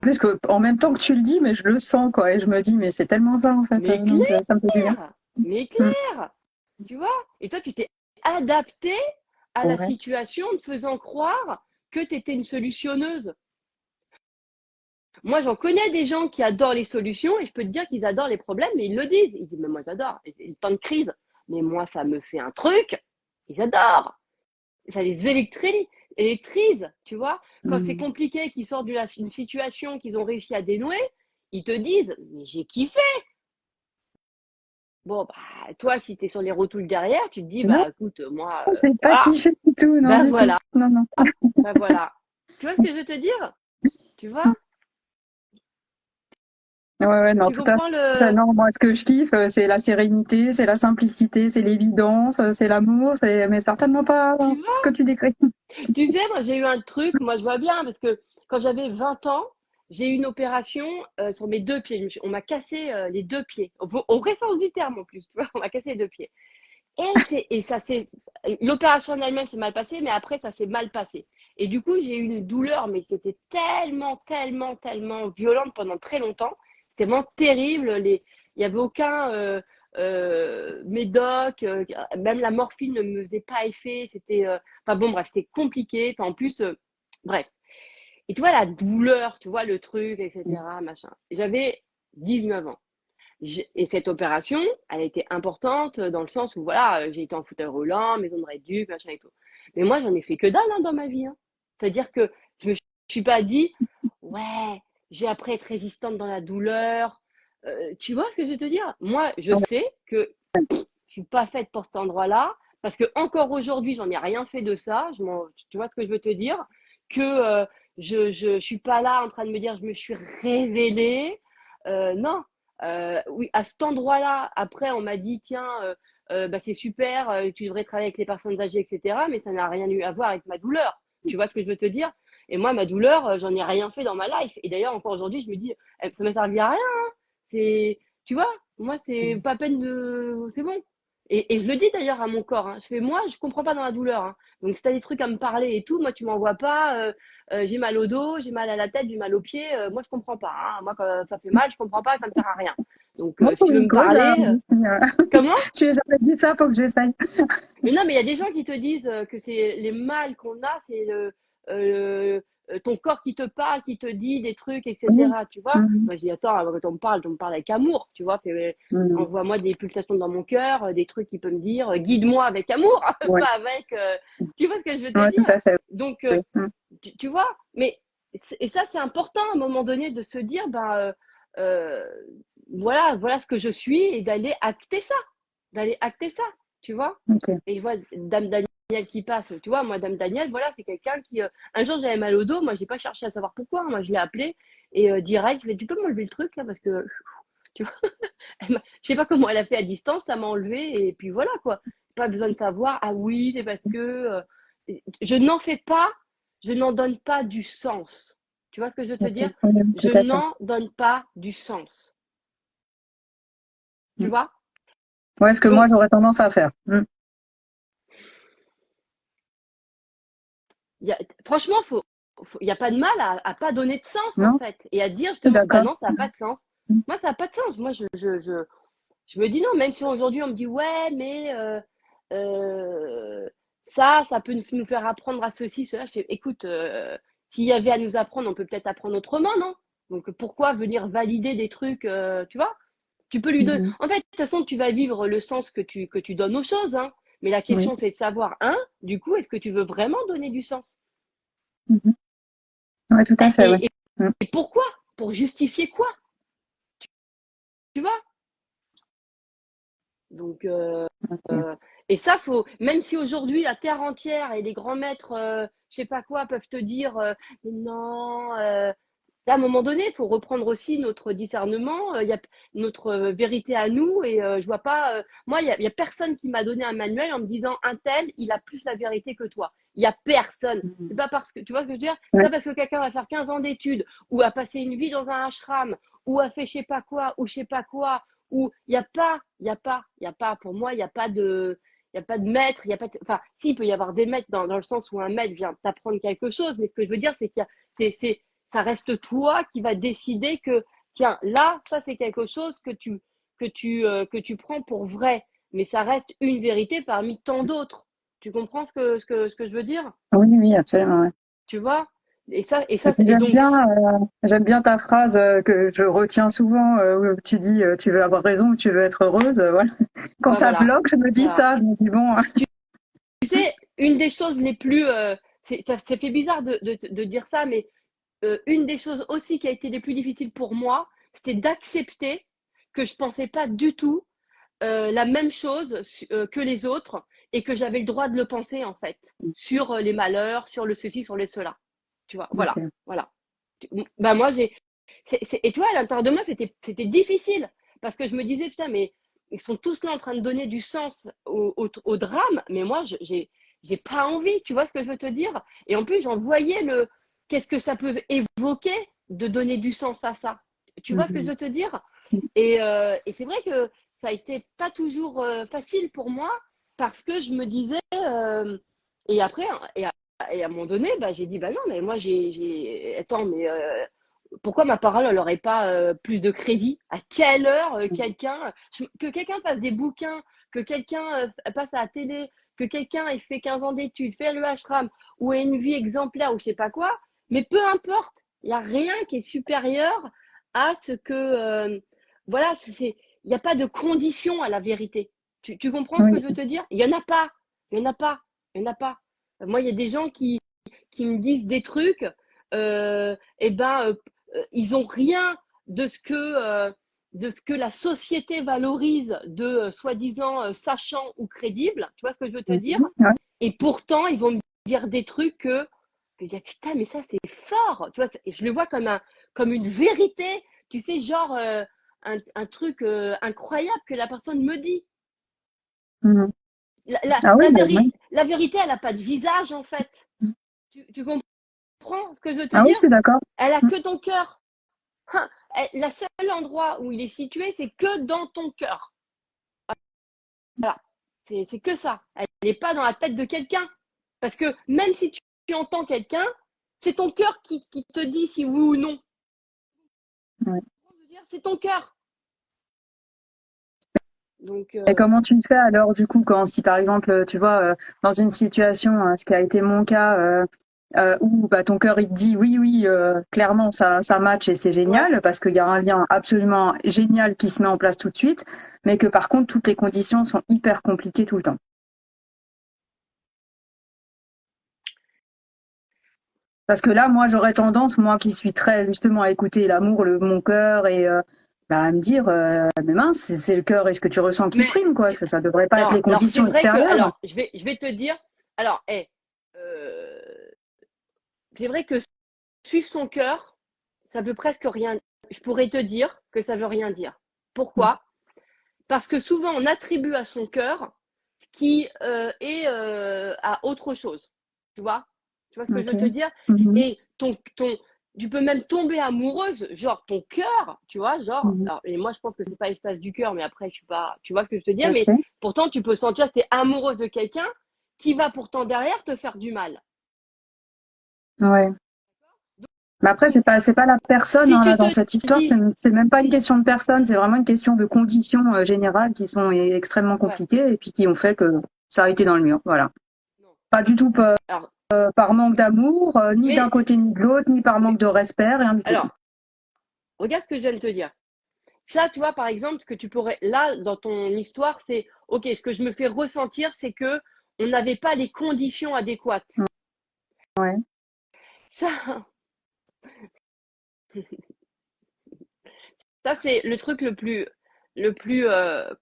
plus que, en même temps que tu le dis, mais je le sens, quoi, et je me dis, mais c'est tellement ça, en fait, Mais donc ça me fait du bien. clair, mais Mm. clair. Tu vois? Et toi tu t'es adapté à la Ouais. situation en te faisant croire que tu étais une solutionneuse. Moi, j'en connais des gens qui adorent les solutions et je peux te dire qu'ils adorent les problèmes, mais ils le disent. Ils disent, mais moi, j'adore. Et le temps de crise. Mais moi, ça me fait un truc. Ils adorent. Ça les électrise, tu vois. Quand c'est Mm. compliqué, qu'ils sortent d'une situation qu'ils ont réussi à dénouer, ils te disent, mais j'ai kiffé. Bon, bah, toi, si tu es sur les rotules derrière, tu te dis, Non, bah, écoute, moi, j'ai pas voilà. kiffé du tout, non, Ben du tout. voilà. Non, non. Ben voilà. Tu vois ce que je veux te dire? Tu vois? Ouais, ouais, non, Tu tout à comprends fait. le. Non, moi, ce que je kiffe, c'est la sérénité, c'est la simplicité, c'est l'évidence, c'est l'amour, mais certainement pas Tu ce vois? que tu décris. Tu sais, moi, j'ai eu un truc, moi, je vois bien, parce que quand j'avais 20 ans, j'ai eu une opération sur mes deux pieds. On m'a cassé les deux pieds, au vrai sens du terme en plus, tu vois, on m'a cassé les deux pieds. Et ça s'est, l'opération en elle-même s'est mal passée, mais après, ça s'est mal passé. Et du coup, j'ai eu une douleur, mais qui était tellement violente pendant très longtemps. C'était vraiment terrible. Il n'y avait aucun médoc, même la morphine ne me faisait pas effet. Enfin bon, bref, c'était compliqué. Enfin, en plus, bref. Et tu vois, la douleur, tu vois, le truc, etc., machin. J'avais 19 ans. Et cette opération, elle a été importante dans le sens où, voilà, j'ai été en fauteuil roulant, maison de réduc, machin et tout. Mais moi, j'en ai fait que dalle hein, dans ma vie. Hein. C'est-à-dire que je me suis pas dit, ouais, j'ai appris à être résistante dans la douleur. Tu vois ce que je veux te dire? Moi, je sais que je suis pas faite pour cet endroit-là, parce que encore aujourd'hui, j'en ai rien fait de ça. Tu vois ce que je veux te dire? Que je suis pas là en train de me dire, je me suis révélée. Non. Oui, à cet endroit-là, après, on m'a dit, tiens, bah, c'est super, tu devrais travailler avec les personnes âgées, etc. Mais ça n'a rien eu à voir avec ma douleur. Tu vois ce que je veux te dire? Et moi, ma douleur, j'en ai rien fait dans ma life. Et d'ailleurs, encore aujourd'hui, je me dis, ça m'a servi à rien. Hein. Tu vois, moi, c'est pas peine de. C'est bon. Et je le dis d'ailleurs à mon corps. Hein. Je fais, moi, je comprends pas dans la douleur. Hein. Donc, si t'as des trucs à me parler et tout, moi, tu m'envoies pas. J'ai mal au dos, j'ai mal à la tête, j'ai mal aux pieds. Moi, je comprends pas. Hein. Moi, quand ça fait mal, je comprends pas, ça me sert à rien. Donc, Moi, si tu veux me écoute, parler, comment? tu n'as jamais dit ça, faut que j'essaye. Mais non, mais il y a des gens qui te disent que c'est les mal qu'on a, c'est ton corps qui te parle, qui te dit des trucs, Oui. etc. Tu vois? Mhm. Moi, je dis, attends, quand on me parle avec amour, tu vois? Mhm. Envoie-moi des pulsations dans mon cœur, des trucs qui peuvent me dire, guide-moi avec amour, Ouais. pas avec. Tu vois ce que je veux te Ouais, tout dire? à fait. Donc, Oui. Mhm. tu vois? Mais, et ça, c'est important à un moment donné de se dire, ben, euh, voilà ce que je suis et d'aller acter ça, tu vois? Ok. Et je vois Dame Daniel qui passe. Tu vois, moi, Dame Daniel, voilà, c'est quelqu'un qui. Un jour, j'avais mal au dos. Moi, j'ai pas cherché à savoir pourquoi. Hein. Moi, je l'ai appelé et direct, je lui ai dit, tu peux m'enlever le truc là parce que. Tu vois, je sais pas comment elle a fait à distance, ça m'a enlevé et puis voilà quoi. Pas besoin de savoir. Ah oui, c'est parce que. Je n'en fais pas, je n'en donne pas du sens. Tu vois ce que je veux te Ok. dire? Oui, Je tout à fait. n'en donne pas du sens. Tu Mm. vois? Ouais, ce que moi, Donc, j'aurais tendance à faire. Mm. franchement, il n'y a pas de mal à pas donner de sens, en Non? fait, et à dire Je suis justement, bah d'accord. non, ça n'a pas de sens. Mm. Moi, ça n'a pas de sens. Moi, je me dis non, même si aujourd'hui on me dit, ouais, mais euh, ça peut nous faire apprendre à ceci, cela. Je fais, écoute, s'il y avait à nous apprendre, on peut peut-être apprendre autrement, non? Donc, pourquoi venir valider des trucs, tu vois? Tu peux lui donner. Mhm. En fait, de toute façon, tu vas vivre le sens que tu donnes aux choses, hein. Mais la Oui. question, c'est de savoir, du coup, est-ce que tu veux vraiment donner du sens? Mhm. Ouais, tout à fait, ouais. Et, et- Mm. et pourquoi? Pour justifier quoi? Tu vois? Donc, Ok. et ça, même si aujourd'hui la terre entière et les grands maîtres, je sais pas quoi, peuvent te dire, mais non, à un moment donné, il faut reprendre aussi notre discernement, il y a notre vérité à nous, et je vois pas, moi, il y a personne qui m'a donné un manuel en me disant, un tel, il a plus la vérité que toi. Il y a personne. C'est Mhm. pas parce que, tu vois ce que je veux dire? C'est Ouais. pas parce que quelqu'un va faire 15 ans d'études, ou a passé une vie dans un ashram, ou a fait je sais pas quoi, ou je sais pas quoi, ou il y a pas, pour moi, il y a pas de maître, il y a pas enfin, si, il peut y avoir des maîtres dans le sens où un maître vient t'apprendre quelque chose, mais ce que je veux dire, c'est ça reste toi qui va décider que, tiens, là, ça, c'est quelque chose que tu prends pour vrai, mais ça reste une vérité parmi tant d'autres. Tu comprends ce que je veux dire? Oui, oui, absolument, ouais. Tu vois? Et puis Et donc, j'aime bien ta phrase que je retiens souvent où tu dis tu veux avoir raison ou tu veux être heureuse. Voilà. Quand bah ça voilà, bloque, je me dis voilà. ça. Je me dis bon. Tu sais, une des choses les plus, c'est fait bizarre de dire ça, mais une des choses aussi qui a été les plus difficiles pour moi, c'était d'accepter que je pensais pas du tout la même chose que les autres, et que j'avais le droit de le penser en fait sur les malheurs, sur le ceci, sur les cela. Tu vois, voilà, Ok. voilà. Bah moi et tu vois, à l'intérieur de moi c'était difficile, parce que je me disais putain, mais ils sont tous là en train de donner du sens au drame, mais moi j'ai pas envie, tu vois ce que je veux te dire? Et en plus j'en voyais qu'est-ce que ça peut évoquer de donner du sens à ça. Tu vois ce que je Mhm. veux te dire? Et c'est vrai que ça a été pas toujours facile pour moi, parce que je me disais, et après, et à un moment donné, bah, j'ai dit, bah non, mais moi, attends, mais pourquoi ma parole, elle n'aurait pas plus de crédit? À quelle heure que quelqu'un fasse des bouquins, que quelqu'un passe à la télé, que quelqu'un ait fait 15 ans d'études, fait le ashram, ou ait une vie exemplaire, ou je sais pas quoi, mais peu importe, il n'y a rien qui est supérieur à ce que, voilà, il n'y a pas de condition à la vérité. Tu comprends ce que Oui. je veux te dire? Il n'y en a pas. Il n'y en a pas. Il n'y en a pas. Moi, il y a des gens qui me disent des trucs, et ben, ils ont rien de ce que, la société valorise de soi-disant sachant ou crédible. Tu vois ce que je veux te dire? Mhm. Ouais. Et pourtant, ils vont me dire des trucs que je dis, putain, mais ça, c'est fort. Tu vois, je le vois comme une vérité, tu sais, genre un truc incroyable que la personne me dit. Mhm. La, la, Ah oui, la, mais véri- oui. la vérité, elle n'a pas de visage, en fait. Tu comprends ce que je veux te Ah oui, dire? je suis d'accord. Elle a Mhm. que ton cœur. Hein, la seul endroit où il est situé, c'est que dans ton cœur. Voilà. C'est que ça. Elle n'est pas dans la tête de quelqu'un. Parce que même si tu entends quelqu'un, c'est ton cœur qui te dit si oui ou non. Ouais. C'est ton cœur. Donc, Et comment tu fais alors du coup quand si par exemple tu vois dans une situation ce qui a été mon cas où bah, ton cœur il te dit oui oui clairement ça match et c'est ouais. génial parce qu'il y a un lien absolument génial qui se met en place tout de suite mais que par contre toutes les conditions sont hyper compliquées tout le temps. Parce que là moi j'aurais tendance moi qui suis très justement à écouter l'amour mon cœur et bah, à me dire mais mince c'est le cœur et ce que tu ressens qui Mais prime quoi ça devrait pas être les alors c'est conditions vrai que, extérieures. alors je vais te dire, alors, euh, c'est vrai que suivre son cœur, ça veut presque rien. Je pourrais te dire que ça veut rien dire. Pourquoi? Parce que souvent on attribue à son cœur ce qui est à autre chose. Tu vois? Tu vois ce que je Ok. veux te dire? Mhm. Et tu peux même tomber amoureuse, genre ton cœur, tu vois, genre. Mhm. Alors, et moi, je pense que c'est pas l'espace du cœur, mais après, je suis pas. Tu vois ce que je veux te dire? Mais Ok. pourtant, tu peux sentir que tu es amoureuse de quelqu'un qui va pourtant derrière te faire du mal. Ouais. Mais après, c'est pas la personne Si hein, tu là te dans cette histoire. dis, C'est même pas une si, question de personne. C'est vraiment une question de conditions générales qui sont extrêmement ouais, compliquées et puis qui ont fait que ça a été dans le mur. Voilà. non. Pas du tout Alors, par manque d'amour, ni d'un mais, côté ni de l'autre, ni par mais manque de respect, rien du tout. alors, regarde ce que je viens de te dire. Ça, tu vois, par exemple, ce que tu pourrais, là, dans ton histoire, c'est, OK, ce que je me fais ressentir, c'est que on n'avait pas les conditions adéquates. Ouais. Ça, ça c'est le truc le plus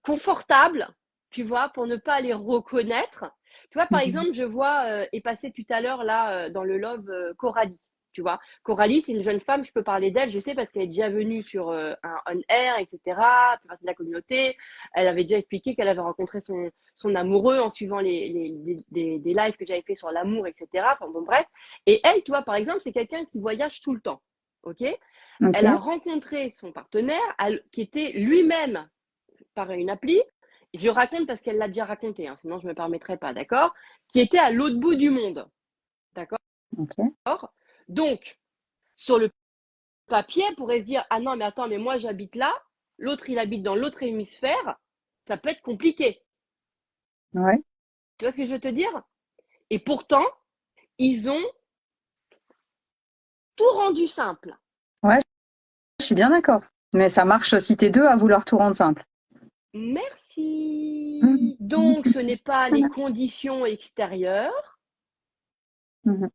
confortable, tu vois, pour ne pas les reconnaître. Tu vois, par Mhm. exemple, je vois, est passé tout à l'heure, là, dans le Love, Coralie. Tu vois, Coralie, c'est une jeune femme, je peux parler d'elle, je sais, parce qu'elle est déjà venue sur un on-air, etc., fait partie de la communauté. Elle avait déjà expliqué qu'elle avait rencontré son amoureux en suivant des lives que j'avais fait sur l'amour, etc. Enfin bon, bref. Et elle, tu vois, par exemple, c'est quelqu'un qui voyage tout le temps. OK? Elle a Ok. rencontré son partenaire qui était lui-même par une appli. Je raconte parce qu'elle l'a déjà raconté, hein, sinon je ne me permettrai pas, d'accord? Qui était à l'autre bout du monde, d'accord? Ok. Donc, sur le papier, on pourrait se dire, ah non, mais attends, mais moi j'habite là, l'autre il habite dans l'autre hémisphère, ça peut être compliqué. Ouais. Tu vois ce que je veux te dire? Et pourtant, ils ont tout rendu simple. Ouais, je suis bien d'accord. Mais ça marche si t'es deux à vouloir tout rendre simple. Mhm. Merci. Donc, ce n'est pas les Voilà. conditions extérieures, Mhm.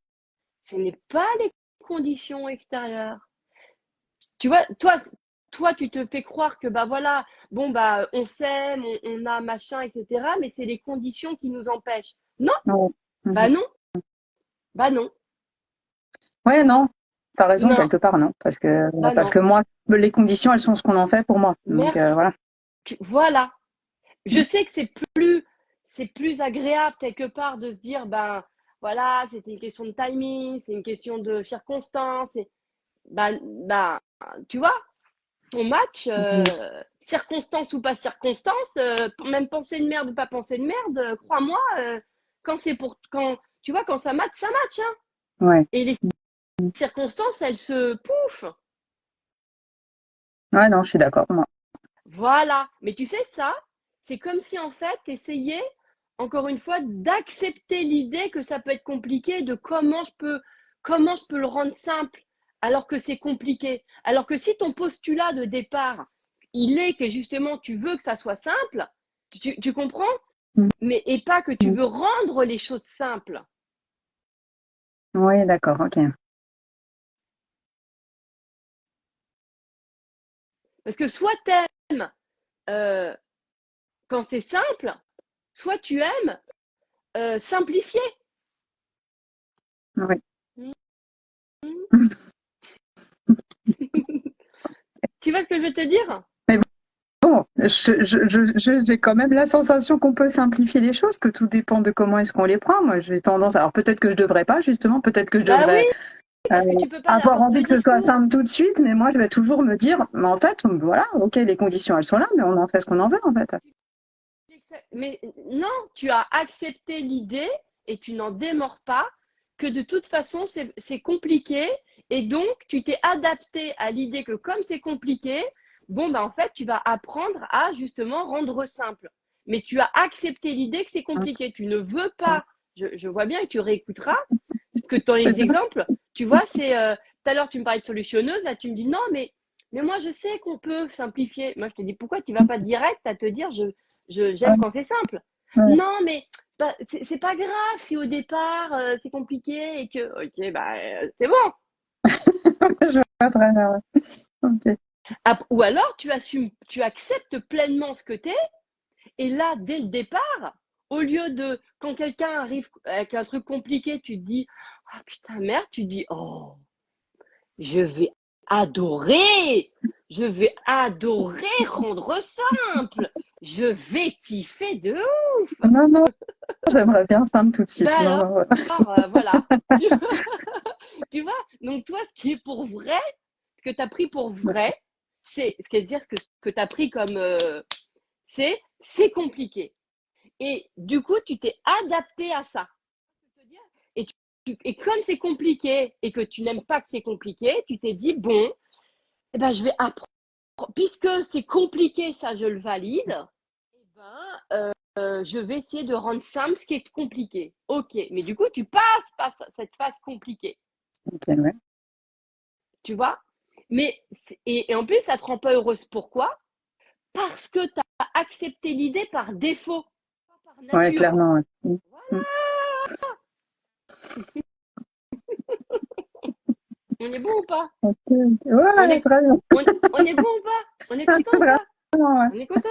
ce n'est pas les conditions extérieures. Tu vois, toi, tu te fais croire que bah voilà, bon bah on s'aime, on a machin, etc. Mais c'est les conditions qui nous empêchent. Non, Ouais. bah Mhm. non, bah non, Ouais, non, t'as raison non, quelque part, non, bah parce non. que moi, les conditions, elles sont ce qu'on en fait pour moi. Donc Merci. voilà. Voilà. Je sais que c'est plus agréable quelque part de se dire ben voilà, c'était une question de timing, c'est une question de circonstances. Bah, tu vois, ton match, Mhm. circonstance ou pas circonstance, même pensée de merde ou pas pensée de merde, crois-moi, quand tu vois, quand ça match, hein. Ouais. Et les circonstances, elles se pouf. Ouais, non, je suis d'accord, moi. Voilà. Mais tu sais, ça, c'est comme si en fait, essayais, encore une fois, d'accepter l'idée que ça peut être compliqué, de comment je peux le rendre simple, alors que c'est compliqué. Alors que si ton postulat de départ, il est que justement, tu veux que ça soit simple, tu comprends? Mhm. Mais, et pas que tu veux rendre les choses simples. Oui, d'accord, ok. Parce que soit t'aimes euh, quand c'est simple, soit tu aimes simplifier. Oui. Tu vois ce que je veux te dire? Mais bon, j'ai quand même la sensation qu'on peut simplifier les choses, que tout dépend de comment est-ce qu'on les prend. Moi, j'ai tendance, alors peut-être que je devrais pas, justement, peut-être que je Bah oui, devrais euh, parce que tu peux pas avoir avoir envie deux que ce soit discours. simple tout de suite, mais moi, je vais toujours me dire, mais en fait, voilà, ok, les conditions, elles sont là, mais on en fait ce qu'on en veut, en fait. Mais non, tu as accepté l'idée et tu n'en démords pas que de toute façon c'est compliqué et donc tu t'es adapté à l'idée que comme c'est compliqué, bon ben en fait tu vas apprendre à justement rendre simple. Mais tu as accepté l'idée que c'est compliqué. Tu ne veux pas, je vois bien et tu réécouteras, parce que dans C'est les bien. exemples, tu vois, c'est tout à l'heure tu me parlais de solutionneuse, là tu me dis non mais moi je sais qu'on peut simplifier. Moi je te dis pourquoi tu vas pas direct à te dire j'aime Ouais, quand c'est simple. ouais. Non, mais bah, c'est pas grave si au départ c'est compliqué et que. Ok, bah c'est bon. Je vois très bien, ouais. Ok. Ou alors tu assumes, tu acceptes pleinement ce que t'es et là, dès le départ, au lieu de. Quand quelqu'un arrive avec un truc compliqué, tu te dis oh putain, merde, tu te dis oh, je vais adorer. Je vais adorer rendre simple. Je vais kiffer de ouf. Non, non, j'aimerais bien simple tout de Bah suite. Non, alors, non, ouais. voilà. Tu vois? Donc toi, ce qui est pour vrai, ce que tu as pris pour vrai, c'est-à-dire ce que tu as pris comme c'est compliqué. Et du coup, tu t'es adapté à ça. Et, et comme c'est compliqué et que tu n'aimes pas que c'est compliqué, tu t'es dit, bon, eh ben, je vais apprendre. Puisque c'est compliqué, ça, je le valide. Eh ben, je vais essayer de rendre simple ce qui est compliqué. Ok, mais du coup, tu passes par cette phase compliquée. Ok, ouais. Tu vois? Et en plus, ça te rend pas heureuse. Pourquoi? Parce que tu as accepté l'idée par défaut, pas par Ouais, nature. clairement. Ouais. Voilà. On est bon ou pas? Ok. On Ouais, est, très bien. on est bon ou pas? On est content ou pas? Vraiment, ouais. On est content?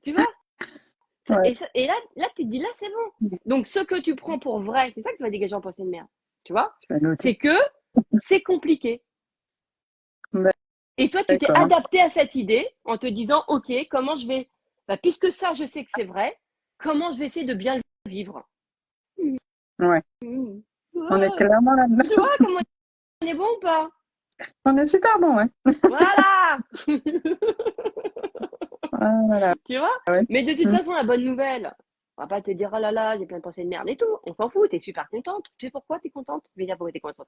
Tu vois? Ouais. Et là, tu te dis, là, c'est bon. Donc, ce que tu prends pour vrai, c'est ça que tu vas dégager en pensée de merde. Tu vois? Tu vas noter. C'est que c'est compliqué. Et toi, tu t'es D'accord. adapté à cette idée en te disant, OK, comment je vais, puisque ça, je sais que c'est vrai, comment je vais essayer de bien le vivre? Ouais. Mmh. On est Ouais. clairement là-dedans. Tu vois comment on est bon ou pas? On est super bon, ouais. Voilà! Ah, voilà. Tu vois? Ouais. Mais de toute Mm. façon, la bonne nouvelle, on va pas te dire, oh là là, j'ai plein de pensées de merde et tout. On s'en fout, t'es super contente. Tu sais pourquoi t'es contente? Je vais dire pourquoi t'es contente.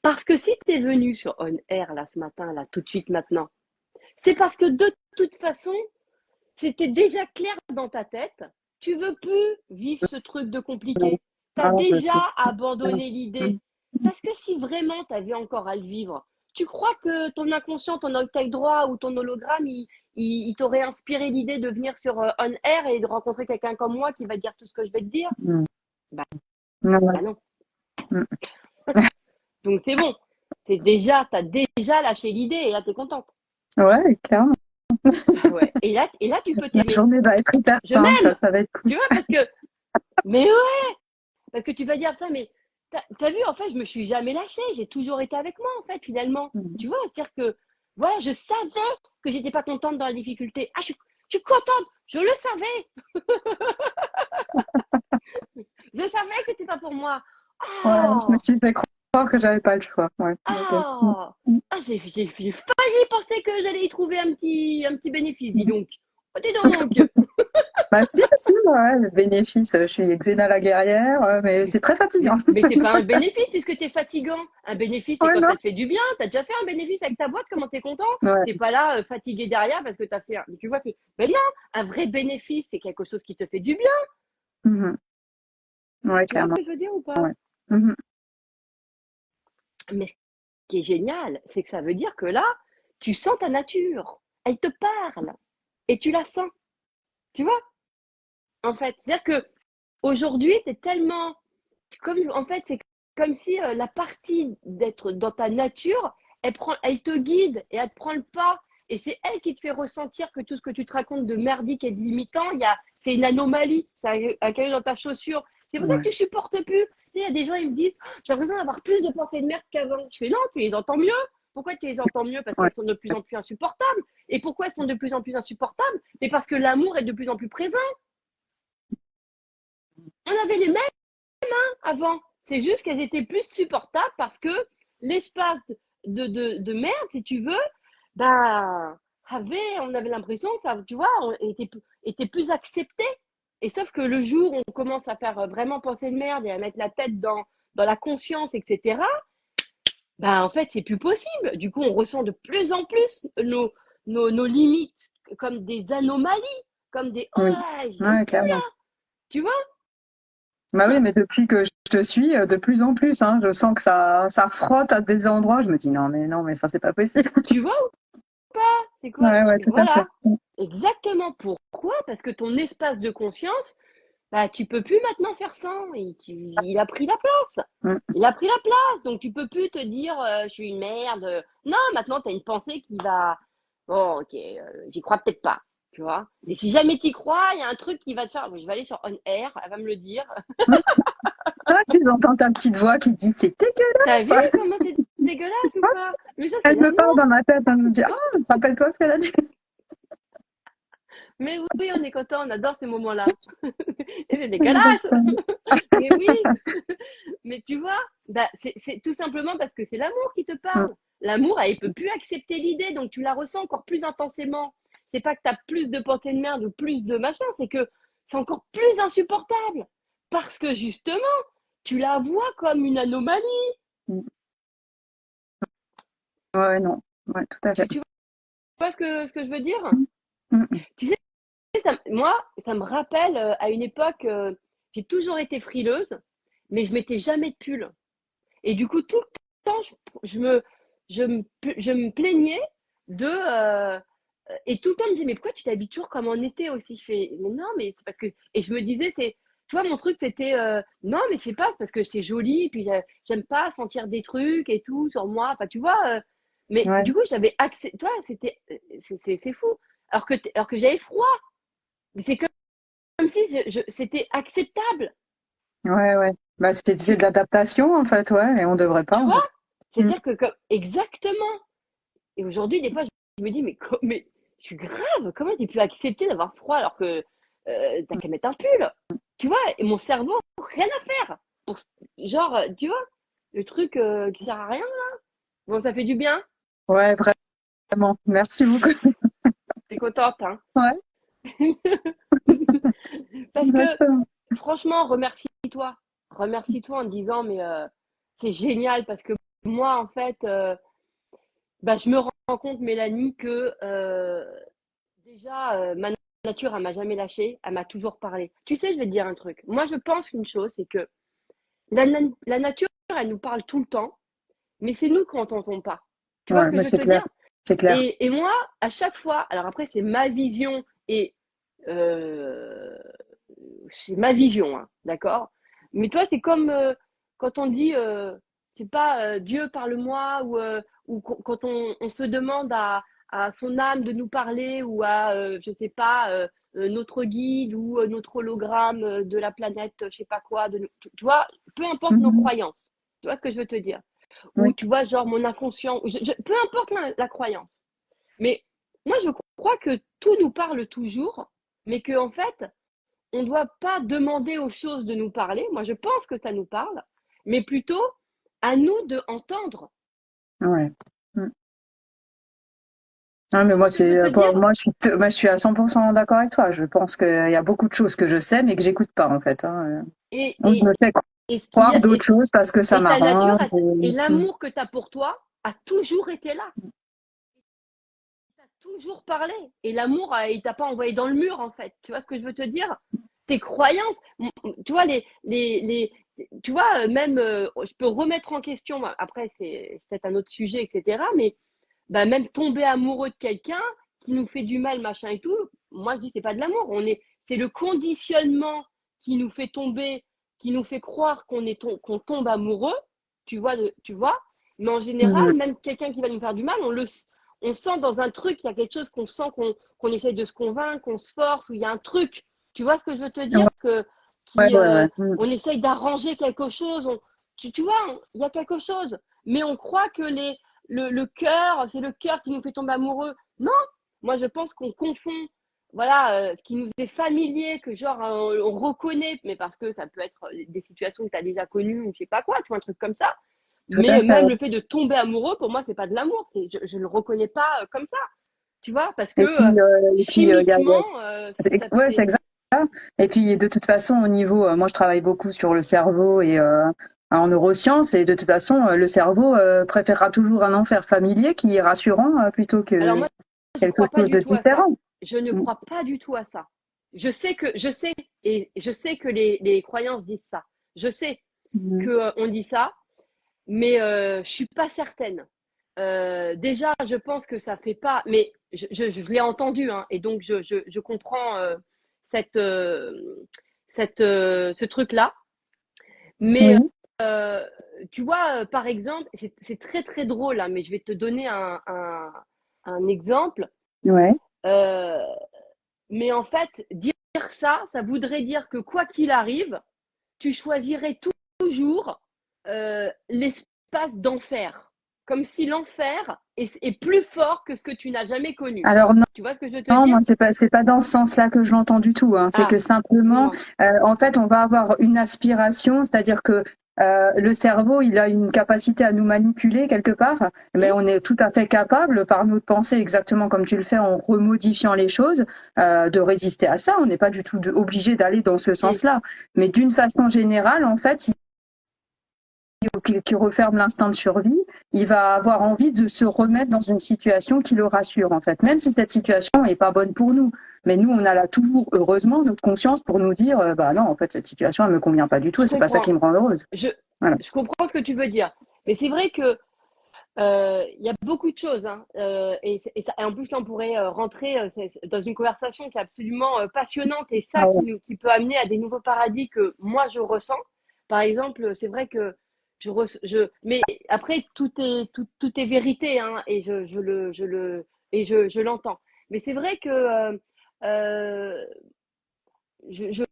Parce que si t'es venue sur On Air là ce matin, là, tout de suite maintenant, c'est parce que de toute façon, c'était déjà clair dans ta tête. Tu veux plus vivre ce truc de compliqué. Tu as Non, je veux déjà plus. abandonné Mm. l'idée. Parce que si vraiment tu avais encore à le vivre, tu crois que ton inconscient, ton œil droit ou ton hologramme, il t'aurait inspiré l'idée de venir sur On Air et de rencontrer quelqu'un comme moi qui va te dire tout ce que je vais te dire? Mm. Bah, Non, ouais. bah non. Mm. Donc c'est bon. Tu as déjà lâché l'idée et là tu es contente. Ouais, clairement. Bah ouais. Et là tu peux La t'aimer. journée va être hyper Je simple, m'aime. ça va être cool. Tu vois, mais ouais, parce que tu vas dire, putain, mais t'as vu, en fait, je me suis jamais lâchée. J'ai toujours été avec moi, en fait, finalement. Mm. Tu vois, c'est-à-dire que, voilà, je savais que j'étais pas contente dans la difficulté. Ah, je suis contente, je le savais. Je savais que c'était pas pour moi. Ouais, je me Ah, suis fait croire que j'avais pas le choix. Ouais. Ok. Mm. ah, Mm. ah, j'ai failli penser que j'allais y trouver un petit bénéfice, dis donc. Oh, dis donc. Bah si, si, ouais, le bénéfice, je suis Xena la guerrière, mais c'est très fatigant. Mais c'est pas un bénéfice puisque t'es fatigant. Un bénéfice, c'est Ouais, quand non? ça te fait du bien. T'as déjà fait un bénéfice avec ta boîte, comment t'es content? Ouais. T'es pas là fatigué derrière parce que t'as fait un... Mais tu vois que... Mais non, un vrai bénéfice, c'est quelque chose qui te fait du bien. Mhm. Ouais, Tu vois ce clairement. que je veux dire ou pas? Ouais. Mhm. Mais ce qui est génial, c'est que ça veut dire que là, tu sens ta nature. Elle te parle. Et tu la sens. Tu vois? En fait, c'est-à-dire que aujourd'hui, t'es tellement... En fait, c'est comme si la partie d'être dans ta nature, elle te guide et elle te prend le pas. Et c'est elle qui te fait ressentir que tout ce que tu te racontes de merdique et de limitant, c'est une anomalie, c'est un caillou dans ta chaussure. C'est pour ça que Ouais. tu supportes plus. Tu sais, il y a des gens, ils me disent, j'ai l'impression d'avoir plus de pensées de merde qu'avant. Je fais non, tu les entends mieux. Pourquoi tu les entends mieux? Parce Ouais. qu'elles sont de plus en plus insupportables. Et pourquoi elles sont de plus en plus insupportables? Mais parce que l'amour est de plus en plus présent. On avait les mêmes avant. C'est juste qu'elles étaient plus supportables parce que l'espace de merde, si tu veux, ben, on avait l'impression que ça, tu vois, était plus accepté. Et sauf que le jour où on commence à faire vraiment penser de merde et à mettre la tête dans la conscience, etc., ben, en fait, c'est plus possible. Du coup, on ressent de plus en plus nos limites comme des anomalies, comme des oh Oui. là, j'aime Ouais, plus clairement. là, tu vois? Bah oui, mais depuis que je te suis, de plus en plus, hein, je sens que ça frotte à des endroits. Je me dis non, mais ça c'est pas possible. Tu vois ou pas? C'est quoi? Ouais, ouais, tout à fait. Voilà. Exactement. Pourquoi? Parce que ton espace de conscience, bah, tu peux plus maintenant faire ça. Il a pris la place. Mm. Il a pris la place. Donc, tu peux plus te dire, je suis une merde. Non, maintenant, tu as une pensée qui va, bon, ok, j'y crois peut-être pas. Tu vois? Et si jamais tu y crois, il y a un truc qui va te faire, je vais aller sur On Air, elle va me le dire. Mm. Ah, tu entends ta petite voix qui dit c'est T'as vu dégueulasse. comment c'est dégueulasse ou pas? Mais ça, c'est Elle me parle l'amour. dans ma tête, elle me dit ah, rappelle-toi ce qu'elle a dit. Mais oui, on est content, on adore ces moments-là. Et c'est Donc, dégueulasse. Mais oui, mais tu vois, bah, c'est tout simplement parce que c'est l'amour qui te mm. parle. L'amour, elle peut plus accepter l'idée, donc tu la ressens encore plus intensément. C'est pas que tu as plus de pensées de merde ou plus de machin, c'est que c'est encore plus insupportable. Parce que justement, tu la vois comme une anomalie. Mm. Ouais, non. Ouais, tout à fait. Tu vois ce que je veux dire? Mm. Mm. Tu sais, moi, ça me rappelle à une époque, j'ai toujours été frileuse, mais je mettais jamais de pull. Et du coup, tout le temps, je me, je me plaignais de et tout le temps, je me disais, mais pourquoi tu t'habilles toujours comme en été aussi? Je fais, mais non, mais c'est parce que. Et je me disais, tu vois, mon truc, c'était, non, mais c'est pas, c'est parce que c'est joli, puis j'aime pas sentir des trucs et tout sur moi. Enfin, tu vois, mais Ouais, du coup, j'avais accès, toi, c'était, c'est fou. Alors que j'avais froid. Mais c'est comme si c'était acceptable. ouais, ouais. Bah, c'est Tu, de l'adaptation, en fait, ouais, et on devrait pas, tu en vois? fait. Mm. C'est-à-dire que, exactement. Et aujourd'hui, des fois, je me dis, mais je suis grave, comment tu pu accepter d'avoir froid alors que t'as qu'à mettre un pull? Tu vois, et mon cerveau, rien à faire. Pour, genre, tu vois, le truc qui sert à rien, là. Bon, ça fait du bien. Ouais, vraiment. Merci beaucoup. T'es contente, hein? Ouais, Parce que, exactement. franchement, remercie-toi. Remercie-toi en te disant, mais c'est génial parce que moi, en fait, bah, je me rends compte, Mélanie, que déjà, ma nature, elle m'a jamais lâché, elle m'a toujours parlé. Tu sais, je vais te dire un truc. Moi, je pense qu'une chose, c'est que la nature, elle nous parle tout le temps, mais c'est nous qui n'entendons pas. Tu vois ce Ouais, que mais je veux c'est te clair. dire? C'est clair. Et moi, à chaque fois, alors après, c'est ma vision et euh, c'est ma vision, hein, d'accord? Mais toi, c'est comme quand on dit, je sais pas, Dieu parle-moi, ou quand on se demande à son âme de nous parler, ou à, je sais pas, notre guide ou notre hologramme de la planète, je sais pas quoi, tu vois, peu importe nos Mhm. croyances, tu vois ce que je veux te dire? Ou Oui. tu vois, genre mon inconscient, peu importe la croyance. Mais moi, je crois que tout nous parle toujours, mais qu'en fait, on ne doit pas demander aux choses de nous parler. Moi, je pense que ça nous parle, mais plutôt à nous de entendre. Ouais. Mm. Ah, mais Tu vois moi, ce que je veux te dire? moi, je suis à 100% d'accord avec toi. Je pense qu'il y a beaucoup de choses que je sais, mais que j'écoute pas, en fait, hein. Et, On me et, fait et, ce qu'il y croire a, d'autres choses parce que ça et ta nature m'arrange. et Mm. l'amour que tu as pour toi a toujours été là. Tu as toujours parlé. Et l'amour, il t'a pas envoyé dans le mur, en fait. Tu vois ce que je veux te dire? Tes croyances, tu vois, tu vois, même, je peux remettre en question, après, c'est peut-être un autre sujet, etc. Mais bah, même tomber amoureux de quelqu'un qui nous fait du mal, machin et tout, moi je dis c'est pas de l'amour, c'est le conditionnement qui nous fait tomber, qui nous fait croire qu'on tombe amoureux, tu vois, mais en Mm. général, même quelqu'un qui va nous faire du mal, on sent dans un truc, il y a quelque chose qu'on sent qu'on essaye de se convaincre, qu'on se force, ou il y a un truc, tu vois ce que je veux te dire, Ouais, ouais, ouais, ouais. Mm. on essaye d'arranger quelque chose, tu vois, il y a quelque chose, mais on croit que le cœur, c'est le cœur qui nous fait tomber amoureux. Non, moi je pense qu'on confond, voilà, ce qui nous est familier, que genre on reconnaît, mais parce que ça peut être des situations que tu as déjà connues ou je sais pas quoi, tu vois, un truc comme ça. Tout à Mais fait. même Ouais. le fait de tomber amoureux, pour moi, c'est pas de l'amour. Je le reconnais pas comme ça, tu vois, parce que Et puis, chimiquement, ouais, c'est exact. Et puis, de toute façon, au niveau, moi, je travaille beaucoup sur le cerveau et en neurosciences, et de toute façon, le cerveau préférera toujours un enfer familier qui est rassurant plutôt alors que moi, je quelque crois pas chose du de tout à ça. différent. Je ne Mm. crois pas du tout à ça. Je sais que les croyances disent ça. Je sais Mm. que on dit ça, mais je suis pas certaine. Déjà, je pense que ça fait pas, mais je l'ai entendu, hein, et donc je comprends cette, ce truc-là. Mais Oui, euh, tu vois, par exemple, c'est très très drôle, hein, mais je vais te donner un exemple. ouais. Euh, mais en fait, dire ça, ça voudrait dire que quoi qu'il arrive, tu choisirais toujours l'espace d'enfer. Comme si l'enfer est plus fort que ce que tu n'as jamais connu. Alors non. Tu vois ce que je veux te Non, dire? moi c'est pas dans ce sens-là que je l'entends du tout, hein. C'est Ah, que simplement, dis-moi. en fait, on va avoir une aspiration, c'est-à-dire que le cerveau, il a une capacité à nous manipuler quelque part, mais Hum, on est tout à fait capable, par notre pensée, exactement comme tu le fais, en remodifiant les choses, de résister à ça. On n'est pas du tout obligé d'aller dans ce hum. sens-là. Mais d'une façon générale, en fait, qui referme l'instinct de survie, il va avoir envie de se remettre dans une situation qui le rassure, en fait, même si cette situation est pas bonne pour nous. Mais nous, on a là toujours, heureusement, notre conscience pour nous dire, bah non, en fait, cette situation, elle me convient pas du tout, Je et c'est pas ça comprends. qui me rend heureuse. Je, Voilà. je comprends ce que tu veux dire. Mais c'est vrai que Il y a beaucoup de choses, hein. Et en plus, là, on pourrait rentrer dans une conversation qui est absolument passionnante et ça Ah ouais. qui peut amener à des nouveaux paradis que moi je ressens. Par exemple, c'est vrai que mais après tout est vérité, hein, et je l'entends. Mais c'est vrai que euh, je, je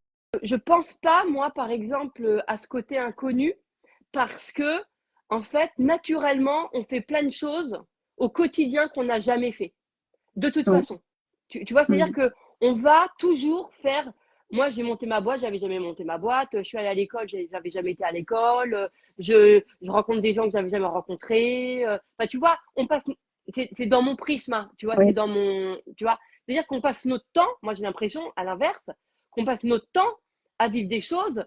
je pense pas, moi, par exemple, à ce côté inconnu parce que, en fait, naturellement, on fait plein de choses au quotidien qu'on n'a jamais fait. De toute Oui. façon. Tu vois, c'est-à-dire Mm. que on va toujours faire. Moi, j'ai monté ma boîte, j'avais jamais monté ma boîte. Je suis allée à l'école, j'avais jamais été à l'école. Je rencontre des gens que j'avais jamais rencontrés. Enfin, tu vois, on passe. C'est dans mon prisme, hein, tu vois, c'est Oui. dans mon. Tu vois, c'est-à-dire qu'on passe notre temps. Moi, j'ai l'impression, à l'inverse, qu'on passe notre temps à vivre des choses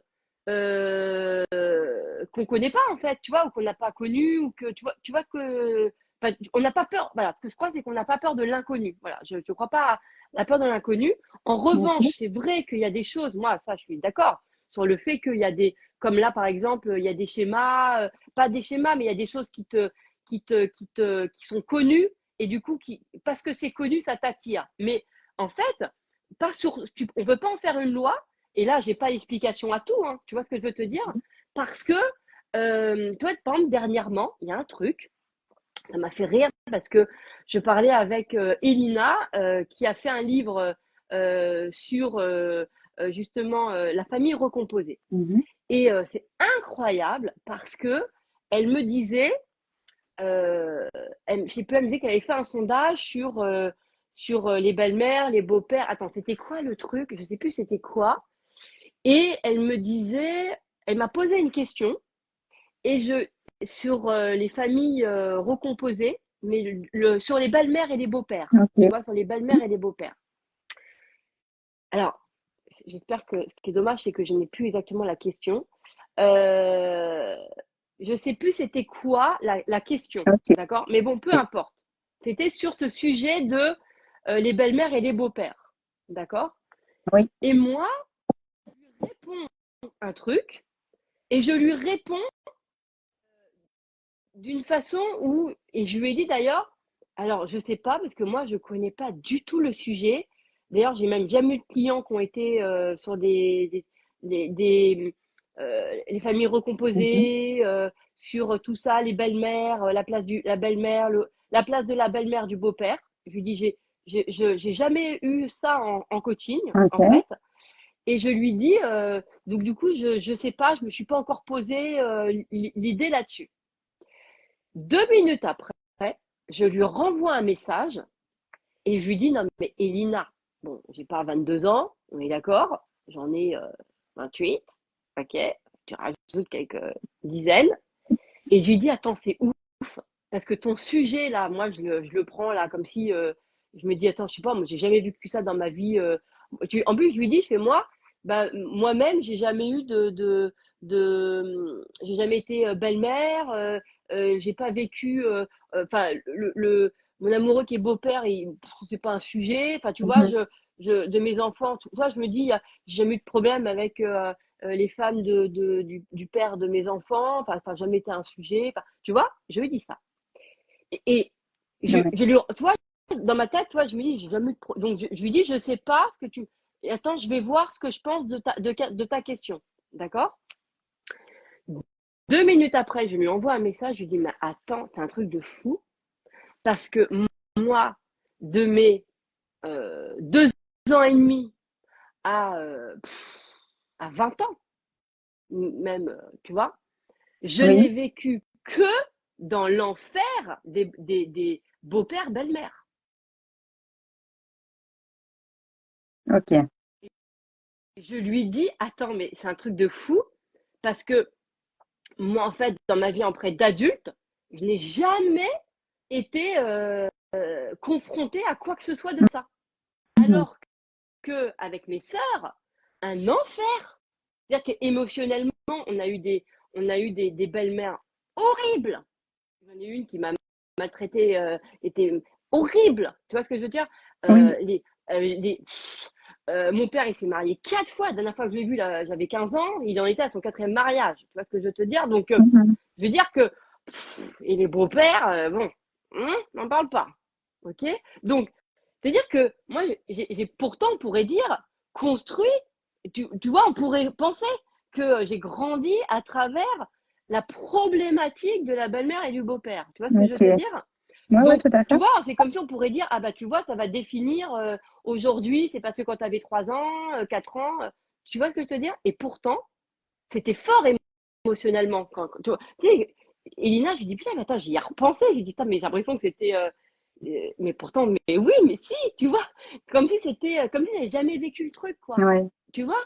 qu'on connaît pas en fait, tu vois, ou qu'on n'a pas connu, ou que tu vois que enfin, on n'a pas peur. Voilà, ce que je crois, c'est qu'on n'a pas peur de l'inconnu. Voilà, je ne crois pas à la peur de l'inconnu. En revanche, Ok. c'est vrai qu'il y a des choses, moi, ça, je suis d'accord, sur le fait qu'il y a des, comme là, par exemple, il y a des schémas, pas des schémas, mais il y a des choses qui sont connues, et du coup, parce que c'est connu, ça t'attire. Mais en fait, on ne peut pas en faire une loi, et là, j'ai pas l'explication à tout, hein, tu vois ce que je veux te dire? Parce que, toi, par exemple, dernièrement, il y a un truc, ça m'a fait rire parce que je parlais avec Elina qui a fait un livre sur justement la famille recomposée. Mhm. Et c'est incroyable parce que elle me disait, je sais plus, elle me disait qu'elle avait fait un sondage sur les belles-mères, les beaux-pères. Attends, c'était quoi le truc? Je sais plus c'était quoi. Et elle me disait, elle m'a posé une question et sur les familles recomposées, mais sur les belles-mères et les beaux-pères. Tu Ok. vois, sur les belles-mères et les beaux-pères. Alors, j'espère que ce qui est dommage, c'est que je n'ai plus exactement la question. Euh, je sais plus c'était quoi la question, Ok. d'accord? Mais bon, peu importe. C'était sur ce sujet de les belles-mères et les beaux-pères, d'accord? Oui. Et moi, je lui réponds un truc et je lui réponds d'une façon où, et je lui ai dit d'ailleurs, alors je sais pas parce que moi je connais pas du tout le sujet. D'ailleurs, j'ai même jamais eu de clients qui ont été sur les familles Mhm. recomposées, sur tout ça, les belles-mères, la belle-mère, la place de la belle-mère du beau-père. Je lui dis, j'ai jamais eu ça en coaching, en Ok. fait. Et je lui dis, donc du coup, je sais pas, je me suis pas encore posé l'idée là-dessus. 2 minutes après, je lui renvoie un message et je lui dis, non mais Elina, bon, j'ai pas 22 ans, on est d'accord, j'en ai 28, ok, tu rajoutes quelques dizaines. Et je lui dis, attends, c'est ouf, parce que ton sujet là, moi je le prends là comme si, je me dis, attends, je sais pas, moi j'ai jamais vu que ça dans ma vie. En plus, je lui dis, je fais moi, bah, moi-même, j'ai jamais eu j'ai jamais été belle-mère, j'ai pas vécu, enfin, mon amoureux qui est beau-père, c'est pas un sujet, enfin, tu vois, Mhm. de mes enfants, tu vois, je me dis, j'ai jamais eu de problème avec les femmes du père de mes enfants, enfin, ça n'a jamais été un sujet, enfin, tu vois, je lui dis ça. Et Ouais. tu vois, dans ma tête, tu vois, je me dis, j'ai jamais eu de donc je lui dis, je sais pas ce que tu. Et attends, je vais voir ce que je pense de ta question. D'accord? 2 minutes après, je lui envoie un message, je lui dis, mais attends, t'as un truc de fou. Parce que moi, de mes 2 ans et demi à 20 ans, même, tu vois, je Oui. n'ai vécu que dans l'enfer des beaux-pères, belles-mères. Ok. Je lui dis, attends, mais c'est un truc de fou, parce que moi, en fait, dans ma vie en près d'adulte, je n'ai jamais été confrontée à quoi que ce soit de ça. Mhm. Alors que avec mes sœurs, un enfer. C'est-à-dire qu'émotionnellement, on a eu des belles-mères horribles. J'en ai une qui m'a maltraitée, était horrible. Tu vois ce que je veux dire? Oui. Mon père, il s'est marié 4 fois. La dernière fois que je l'ai vu, là, j'avais 15 ans. Il en était à son quatrième mariage. Tu vois ce que je veux te dire? Donc, Mhm. je veux dire que Et les beaux-pères, bon, n'en parle pas. Ok? Donc, c'est-à-dire que moi, pourtant, on pourrait dire, construit, tu vois, on pourrait penser que j'ai grandi à travers la problématique de la belle-mère et du beau-père. Tu vois ce que je veux Ok. te dire? Ouais, Donc, tout à tu fait. vois, c'est comme si on pourrait dire, ah bah tu vois, ça va définir aujourd'hui, c'est parce que quand tu avais 3 ans, 4 ans, tu vois ce que je veux te dire? Et pourtant, c'était fort émotionnellement. Tu vois, tu sais, Elina, j'ai dit, putain, mais attends, j'y ai repensé. J'ai dit, putain, mais j'ai l'impression que c'était. Mais pourtant, mais oui, mais si, tu vois, comme si c'était, comme si j'avais jamais vécu le truc, quoi. Ouais. Tu vois?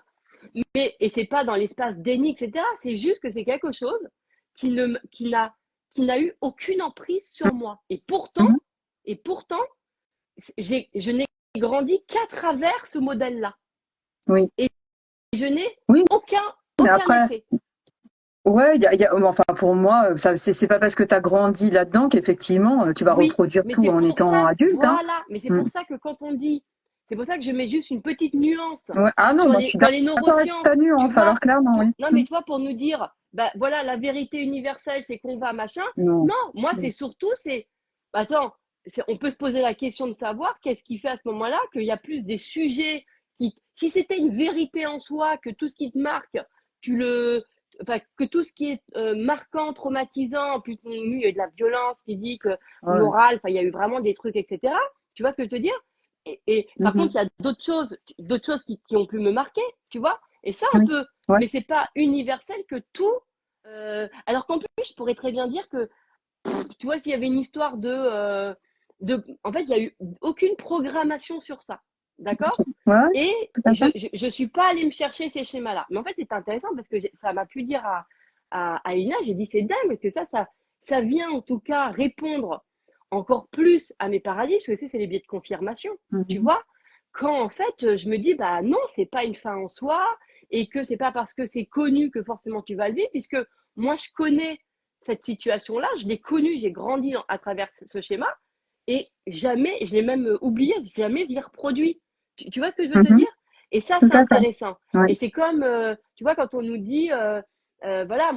Et c'est pas dans l'espace déni, etc. C'est juste que c'est quelque chose qui ne, qui n'a eu aucune emprise sur moi. Mhm. Et pourtant, je n'ai grandi qu'à travers ce modèle-là. Oui. Et je n'ai Oui. aucun, Mais aucun après, effet. ouais, enfin, pour moi, ça, c'est pas parce que tu as grandi là-dedans qu'effectivement, tu vas Oui, reproduire mais tout c'est en pour étant ça, adulte, hein. voilà, mais c'est Mm. pour ça que quand on dit, c'est pour ça que je mets juste une petite nuance Ouais. Ah non, sur moi, je suis dans les d'accord avec ta neurosciences, tu nuance, vois, alors clairement, oui. non mais tu vois, pour nous dire, bah voilà, la vérité universelle, c'est qu'on va machin. Non. Non, moi Mm. c'est surtout, attends, on peut se poser la question de savoir qu'est-ce qui fait à ce moment-là qu'il y a plus des sujets si c'était une vérité en soi, que tout ce qui te marque, enfin, que tout ce qui est marquant, traumatisant, en plus, il y a eu de la violence physique, Ouais. morale, enfin, il y a eu vraiment des trucs, etc. Tu vois ce que je veux dire? Et par contre, Mhm. il y a d'autres choses qui ont pu me marquer, tu vois? Et ça, on Oui. peut, Ouais. mais c'est pas universel que tout. Alors qu'en plus, je pourrais très bien dire que, tu vois, s'il y avait une histoire en fait, il y a eu aucune programmation sur ça, d'accord? Ouais, Et tout à fait. je suis pas allée me chercher ces schémas-là. Mais en fait, c'est intéressant parce que ça m'a pu dire à Ina, j'ai dit c'est dingue parce que ça vient en tout cas répondre encore plus à mes paradis, parce que c'est les biais de confirmation, tu Mhm. vois? Quand en fait, je me dis, bah non, c'est pas une fin en soi et que c'est pas parce que c'est connu que forcément tu vas le vivre, puisque moi je connais cette situation-là, je l'ai connue, j'ai grandi à travers ce schéma et jamais, je l'ai même oublié, jamais je l'ai reproduit. Tu vois ce que je veux te Mhm. dire? Et ça, Tout c'est à fait. intéressant. Ouais. Et c'est comme, tu vois, quand on nous dit, voilà,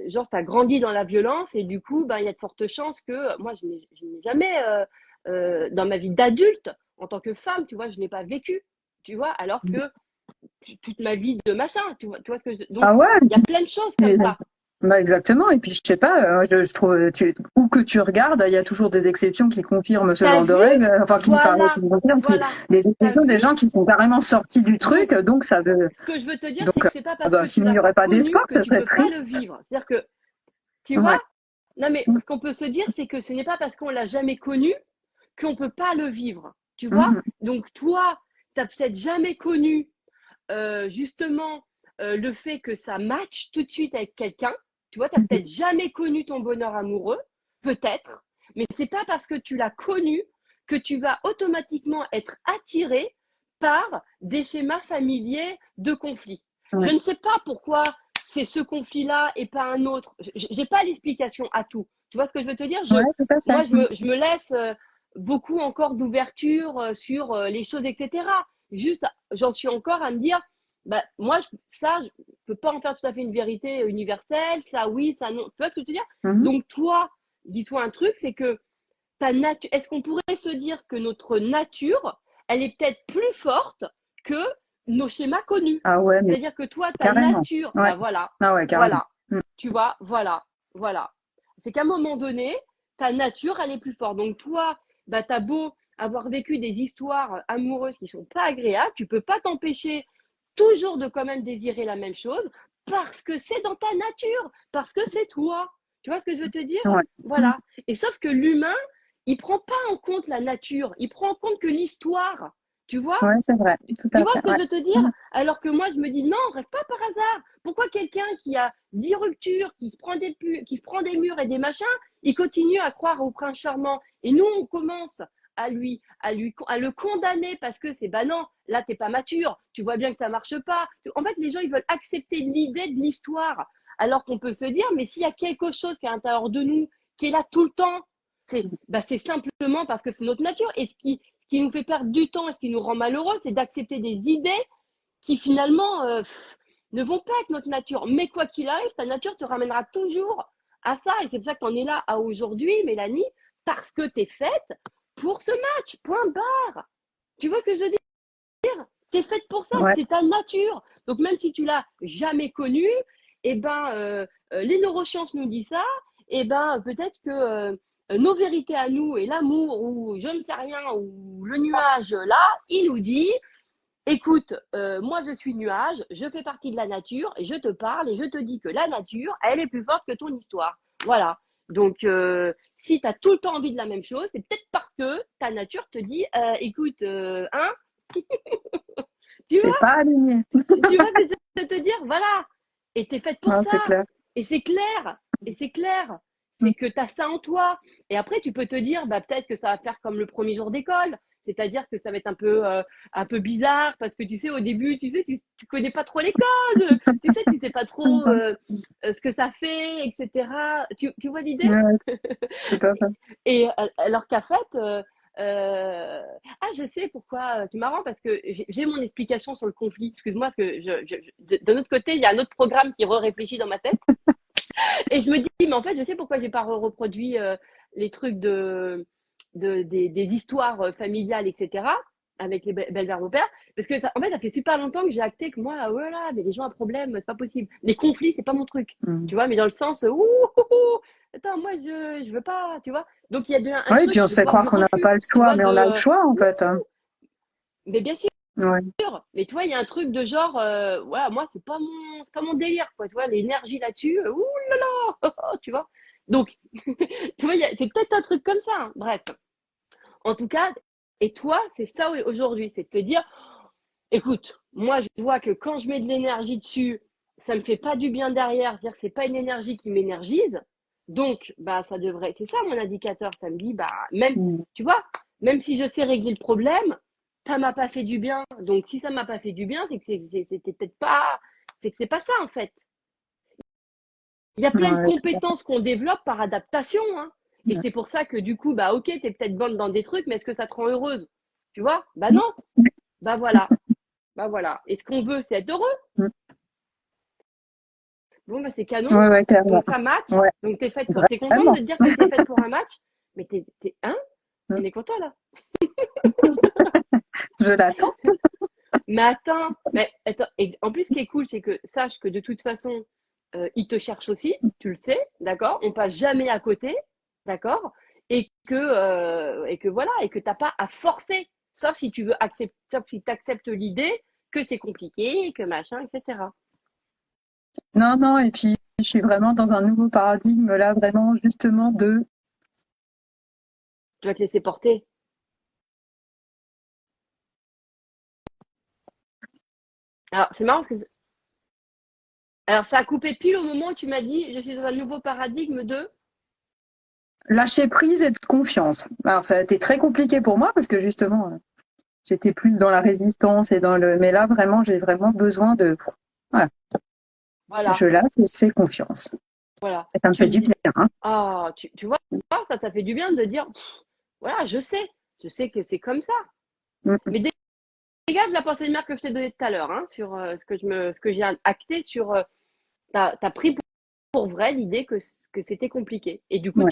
genre, tu as grandi dans la violence et du coup, ben, il y a de fortes chances que moi, je n'ai jamais, dans ma vie d'adulte, en tant que femme, tu vois, je n'ai pas vécu, tu vois, alors que toute ma vie de machin, tu vois ce que donc, Ah ouais, il y a plein de choses comme ça. bah exactement. Et puis, je sais pas, je trouve, où que tu regardes, il y a toujours des exceptions qui confirment ce T'as genre de vu? règles, enfin, Voilà, qui confirment, voilà. des T'as exceptions, des vu? gens qui sont carrément sortis du truc, Donc, donc ça veut, ce que je veux te dire, c'est donc, que c'est pas ah parce que bah, tu s'il n'y l'as pas aurait pas connu d'espoir, que ce tu serait peux pas le triste. vivre. C'est-à-dire que, tu vois, Ouais. non mais ce qu'on peut se dire, c'est que ce n'est pas parce qu'on l'a jamais connu qu'on peut pas le vivre. Tu vois? Mhm. Donc toi, tu n'as peut-être jamais connu justement le fait que ça match tout de suite avec quelqu'un. Tu vois, tu n'as Mhm. peut-être jamais connu ton bonheur amoureux, peut-être, mais c'est pas parce que tu l'as connu que tu vas automatiquement être attiré par des schémas familiers de conflit. Je Ouais. ne sais pas pourquoi c'est ce conflit-là et pas un autre. J'ai pas l'explication à tout. Tu vois ce que je veux te dire? Ouais, tout à fait. Moi, je me laisse beaucoup encore d'ouverture sur les choses, etc. Juste, j'en suis encore à me dire, bah, moi, ça, je peux pas en faire tout à fait une vérité universelle. Ça, oui, ça, non. Tu vois ce que je veux dire? Mhm. Donc, toi, dis-toi un truc, c'est que ta nature, est-ce qu'on pourrait se dire que notre nature, elle est peut-être plus forte que nos schémas connus? Ah ouais, mais C'est-à-dire que toi, ta carrément. nature, Ouais. bah voilà, Ah ouais, carrément. voilà, Mm. tu vois, voilà, voilà. C'est qu'à un moment donné, ta nature, elle est plus forte. Donc toi, bah, t'as beau avoir vécu des histoires amoureuses qui sont pas agréables, tu peux pas t'empêcher toujours de quand même désirer la même chose parce que c'est dans ta nature, parce que c'est toi. Tu vois ce que je veux te dire? Ouais. Mm. Voilà. Et sauf que l'humain, il prend pas en compte la nature, il prend en compte que l'histoire. Tu vois? Ouais, c'est vrai. Tout Tu à vois fait. ce que Ouais. je veux te dire? Mm. Alors que moi, je me dis non, rêve pas par hasard. Pourquoi quelqu'un qui a 10 ruptures, qui se prend des murs et des machins, il continue à croire au prince charmant? Et nous, on commence à le condamner parce que c'est bah non, là, t'es pas mature. Tu vois bien que ça marche pas. En fait, les gens, ils veulent accepter l'idée de l'histoire. Alors qu'on peut se dire, mais s'il y a quelque chose qui est à l'intérieur de nous, qui est là tout le temps, c'est simplement parce que c'est notre nature. Et ce qui nous fait perdre du temps et ce qui nous rend malheureux, c'est d'accepter des idées qui finalement ne vont pas être notre nature. Mais quoi qu'il arrive, ta nature te ramènera toujours à ça. Et c'est pour ça que tu en es là à aujourd'hui, Mélanie, parce que tu es faite pour ce match. Point barre. Tu vois ce que je veux dire? Tu es faite pour ça. Ouais. C'est ta nature. Donc, même si tu l'as jamais connue, eh ben, les neurosciences nous disent ça. Eh ben, peut-être que nos vérités à nous et l'amour ou je ne sais rien ou le nuage là, il nous dit écoute, moi je suis nuage, je fais partie de la nature et je te parle et je te dis que la nature, elle est plus forte que ton histoire. Voilà. Donc, si tu as tout le temps envie de la même chose, c'est peut-être parce que ta nature te dit écoute, hein, tu C'est vois, pas aligné. tu vois ce que je veux te dire? Voilà. Et tu es faite pour Non, c'est ça. clair. Et c'est clair. Et c'est clair. Mm. C'est que tu as ça en toi. Et après, tu peux te dire, bah, peut-être que ça va faire comme le premier jour d'école. C'est-à-dire que ça va être un peu bizarre parce que tu sais, au début, tu sais, tu connais pas trop l'école. Tu sais pas trop ce que ça fait, etc. Tu vois l'idée? Ouais, tout à fait. Et alors qu'en fait, ah, je sais pourquoi. C'est marrant parce que j'ai mon explication sur le conflit. Excuse-moi, parce que de notre côté, il y a un autre programme qui réfléchit dans ma tête. Et je me dis, mais en fait, je sais pourquoi j'ai pas reproduit les trucs des histoires familiales, etc. avec les belles-mères beaux-pères. Parce que, en fait, ça fait super longtemps que j'ai acté que moi, oh là là, mais les gens ont un problème, c'est pas possible. Les conflits, c'est pas mon truc. Mm. Tu vois, mais dans le sens, ouh, ouh, ouh, attends, moi, je veux pas, tu vois. Donc, il y a un Oui, puis truc on de se fait force croire de qu'on n'a refus, pas le tu choix, vois, mais on a le choix en fait. mais bien sûr. Ouais. Mais tu vois, il y a un truc de genre, voilà, moi, c'est pas mon délire, quoi. Tu vois, l'énergie là-dessus, ouh là là, tu vois. Donc, tu vois, c'est peut-être un truc comme ça, hein. Bref. En tout cas, et toi, c'est ça aujourd'hui, c'est de te dire, écoute, moi, je vois que quand je mets de l'énergie dessus, ça me fait pas du bien derrière, c'est-à-dire que c'est pas une énergie qui m'énergise. Donc, bah, ça devrait, c'est ça mon indicateur. Ça me dit, bah, même, Mm. tu vois, même si je sais régler le problème, ça m'a pas fait du bien. Donc, si ça m'a pas fait du bien, c'est que c'était peut-être pas, c'est que c'est pas ça, en fait. Il y a plein de Ouais, compétences qu'on développe par adaptation, hein. Et ouais. c'est pour ça que du coup, bah, ok, t'es peut-être bonne dans des trucs, mais est-ce que ça te rend heureuse? Tu vois? Bah non. Bah voilà. Bah voilà. Et ce qu'on veut, c'est être heureux. Mm. Bon, bah c'est canon. Ouais, ouais, clairement. Donc ça match. Ouais, Donc t'es faite pour. T'es contente vraiment. de te dire que t'es faite pour un match? Mais hein? Mm. On est content là. Je l'attends. Mais attends, et en plus, ce qui est cool, c'est que sache que de toute façon, ils te cherchent aussi, tu le sais, d'accord? On passe jamais à côté, d'accord? Et que voilà, et que t'as pas à forcer, sauf si tu veux accepter, sauf si tu acceptes l'idée que c'est compliqué, que machin, etc. Non, non, et puis je suis vraiment dans un nouveau paradigme là, vraiment justement de. Tu vas te laisser porter. Alors, c'est marrant parce que alors ça a coupé pile au moment où tu m'as dit je suis dans un nouveau paradigme de. Lâcher prise et de confiance. Alors ça a été très compliqué pour moi parce que justement j'étais plus dans la résistance et dans le. Mais là vraiment j'ai vraiment besoin de. Voilà, Voilà, je lâche et je fais confiance. voilà. Et ça me Tu fait te du dis, bien. Hein. ah, tu vois, ça fait du bien de dire, voilà, je sais que c'est comme ça. Mm. Mais dégage la pensée de merde que je t'ai donnée tout à l'heure, hein, sur ce que j'ai acté sur, t'as pris pour vrai l'idée que c'était compliqué. Et du coup, Ouais.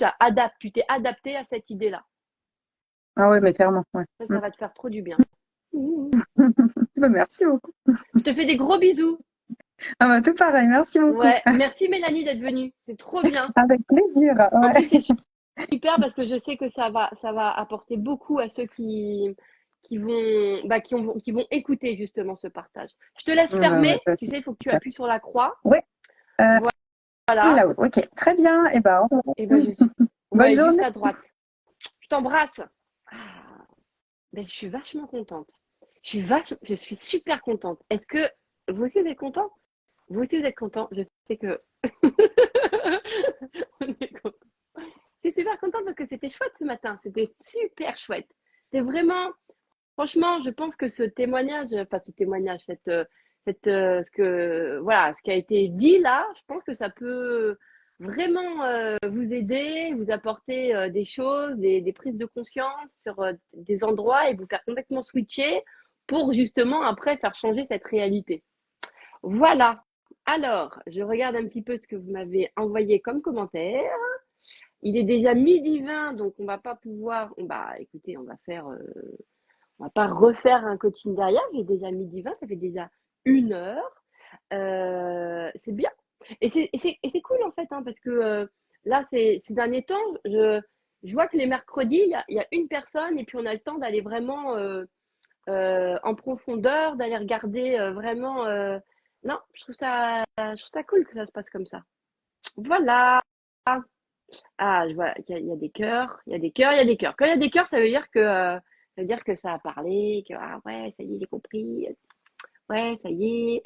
tu t'es adapté à cette idée-là. Ah ouais, mais clairement. Ouais. Ça va te faire trop du bien. Bah, merci beaucoup. Je te fais des gros bisous. Ah bah tout pareil, merci beaucoup. Ouais, merci Mélanie d'être venue. C'est trop bien. Avec plaisir. En Ouais. plus, c'est super parce que je sais que ça va apporter beaucoup à ceux qui vont, bah, qui vont écouter justement ce partage. Je te laisse Ouais, fermer. ouais, ça, Tu c'est sais, il faut que tu super. appuies sur la croix. Ouais. Euh, Voilà. Là-haut. Ok, très bien. Et ben, Et ben, bonne ouais, juste journée. à droite. Je t'embrasse. Ah, ben, je suis vachement contente. Je suis super contente. Est-ce que vous aussi vous êtes content? Vous aussi vous êtes content? Je sais que on est content. Je suis super contente parce que c'était chouette ce matin. C'était super chouette. C'est vraiment, franchement, je pense que ce témoignage, enfin ce témoignage, voilà, ce qui a été dit là, je pense que ça peut vraiment vous aider, vous apporter des choses, des prises de conscience sur des endroits et vous faire complètement switcher pour justement après faire changer cette réalité. Voilà. Alors, je regarde un petit peu ce que vous m'avez envoyé comme commentaire. Il est déjà midi 20, donc on va pas pouvoir. Écoutez, on va pas refaire un coaching derrière. Il est déjà midi 20, ça fait déjà 1 heure. C'est bien. Et c'est cool en fait, hein, parce que là, ces derniers temps, je vois que les mercredis, il y a une personne et puis on a le temps d'aller vraiment en profondeur, d'aller regarder vraiment. Non, je trouve ça cool que ça se passe comme ça. Voilà. Ah, je vois qu'il y a des cœurs, il y a des cœurs, il y a des cœurs. Quand il y a des cœurs, ça veut dire que ça a parlé, que ah ouais, ça y est, j'ai compris. Ouais, ça y est.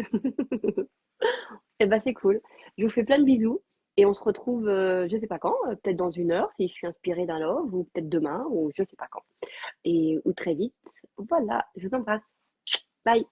Eh ben c'est cool. Je vous fais plein de bisous et on se retrouve, je sais pas quand, peut-être dans 1 heure si je suis inspirée d'un love ou peut-être demain ou je sais pas quand ou très vite. Voilà, je vous embrasse. Bye.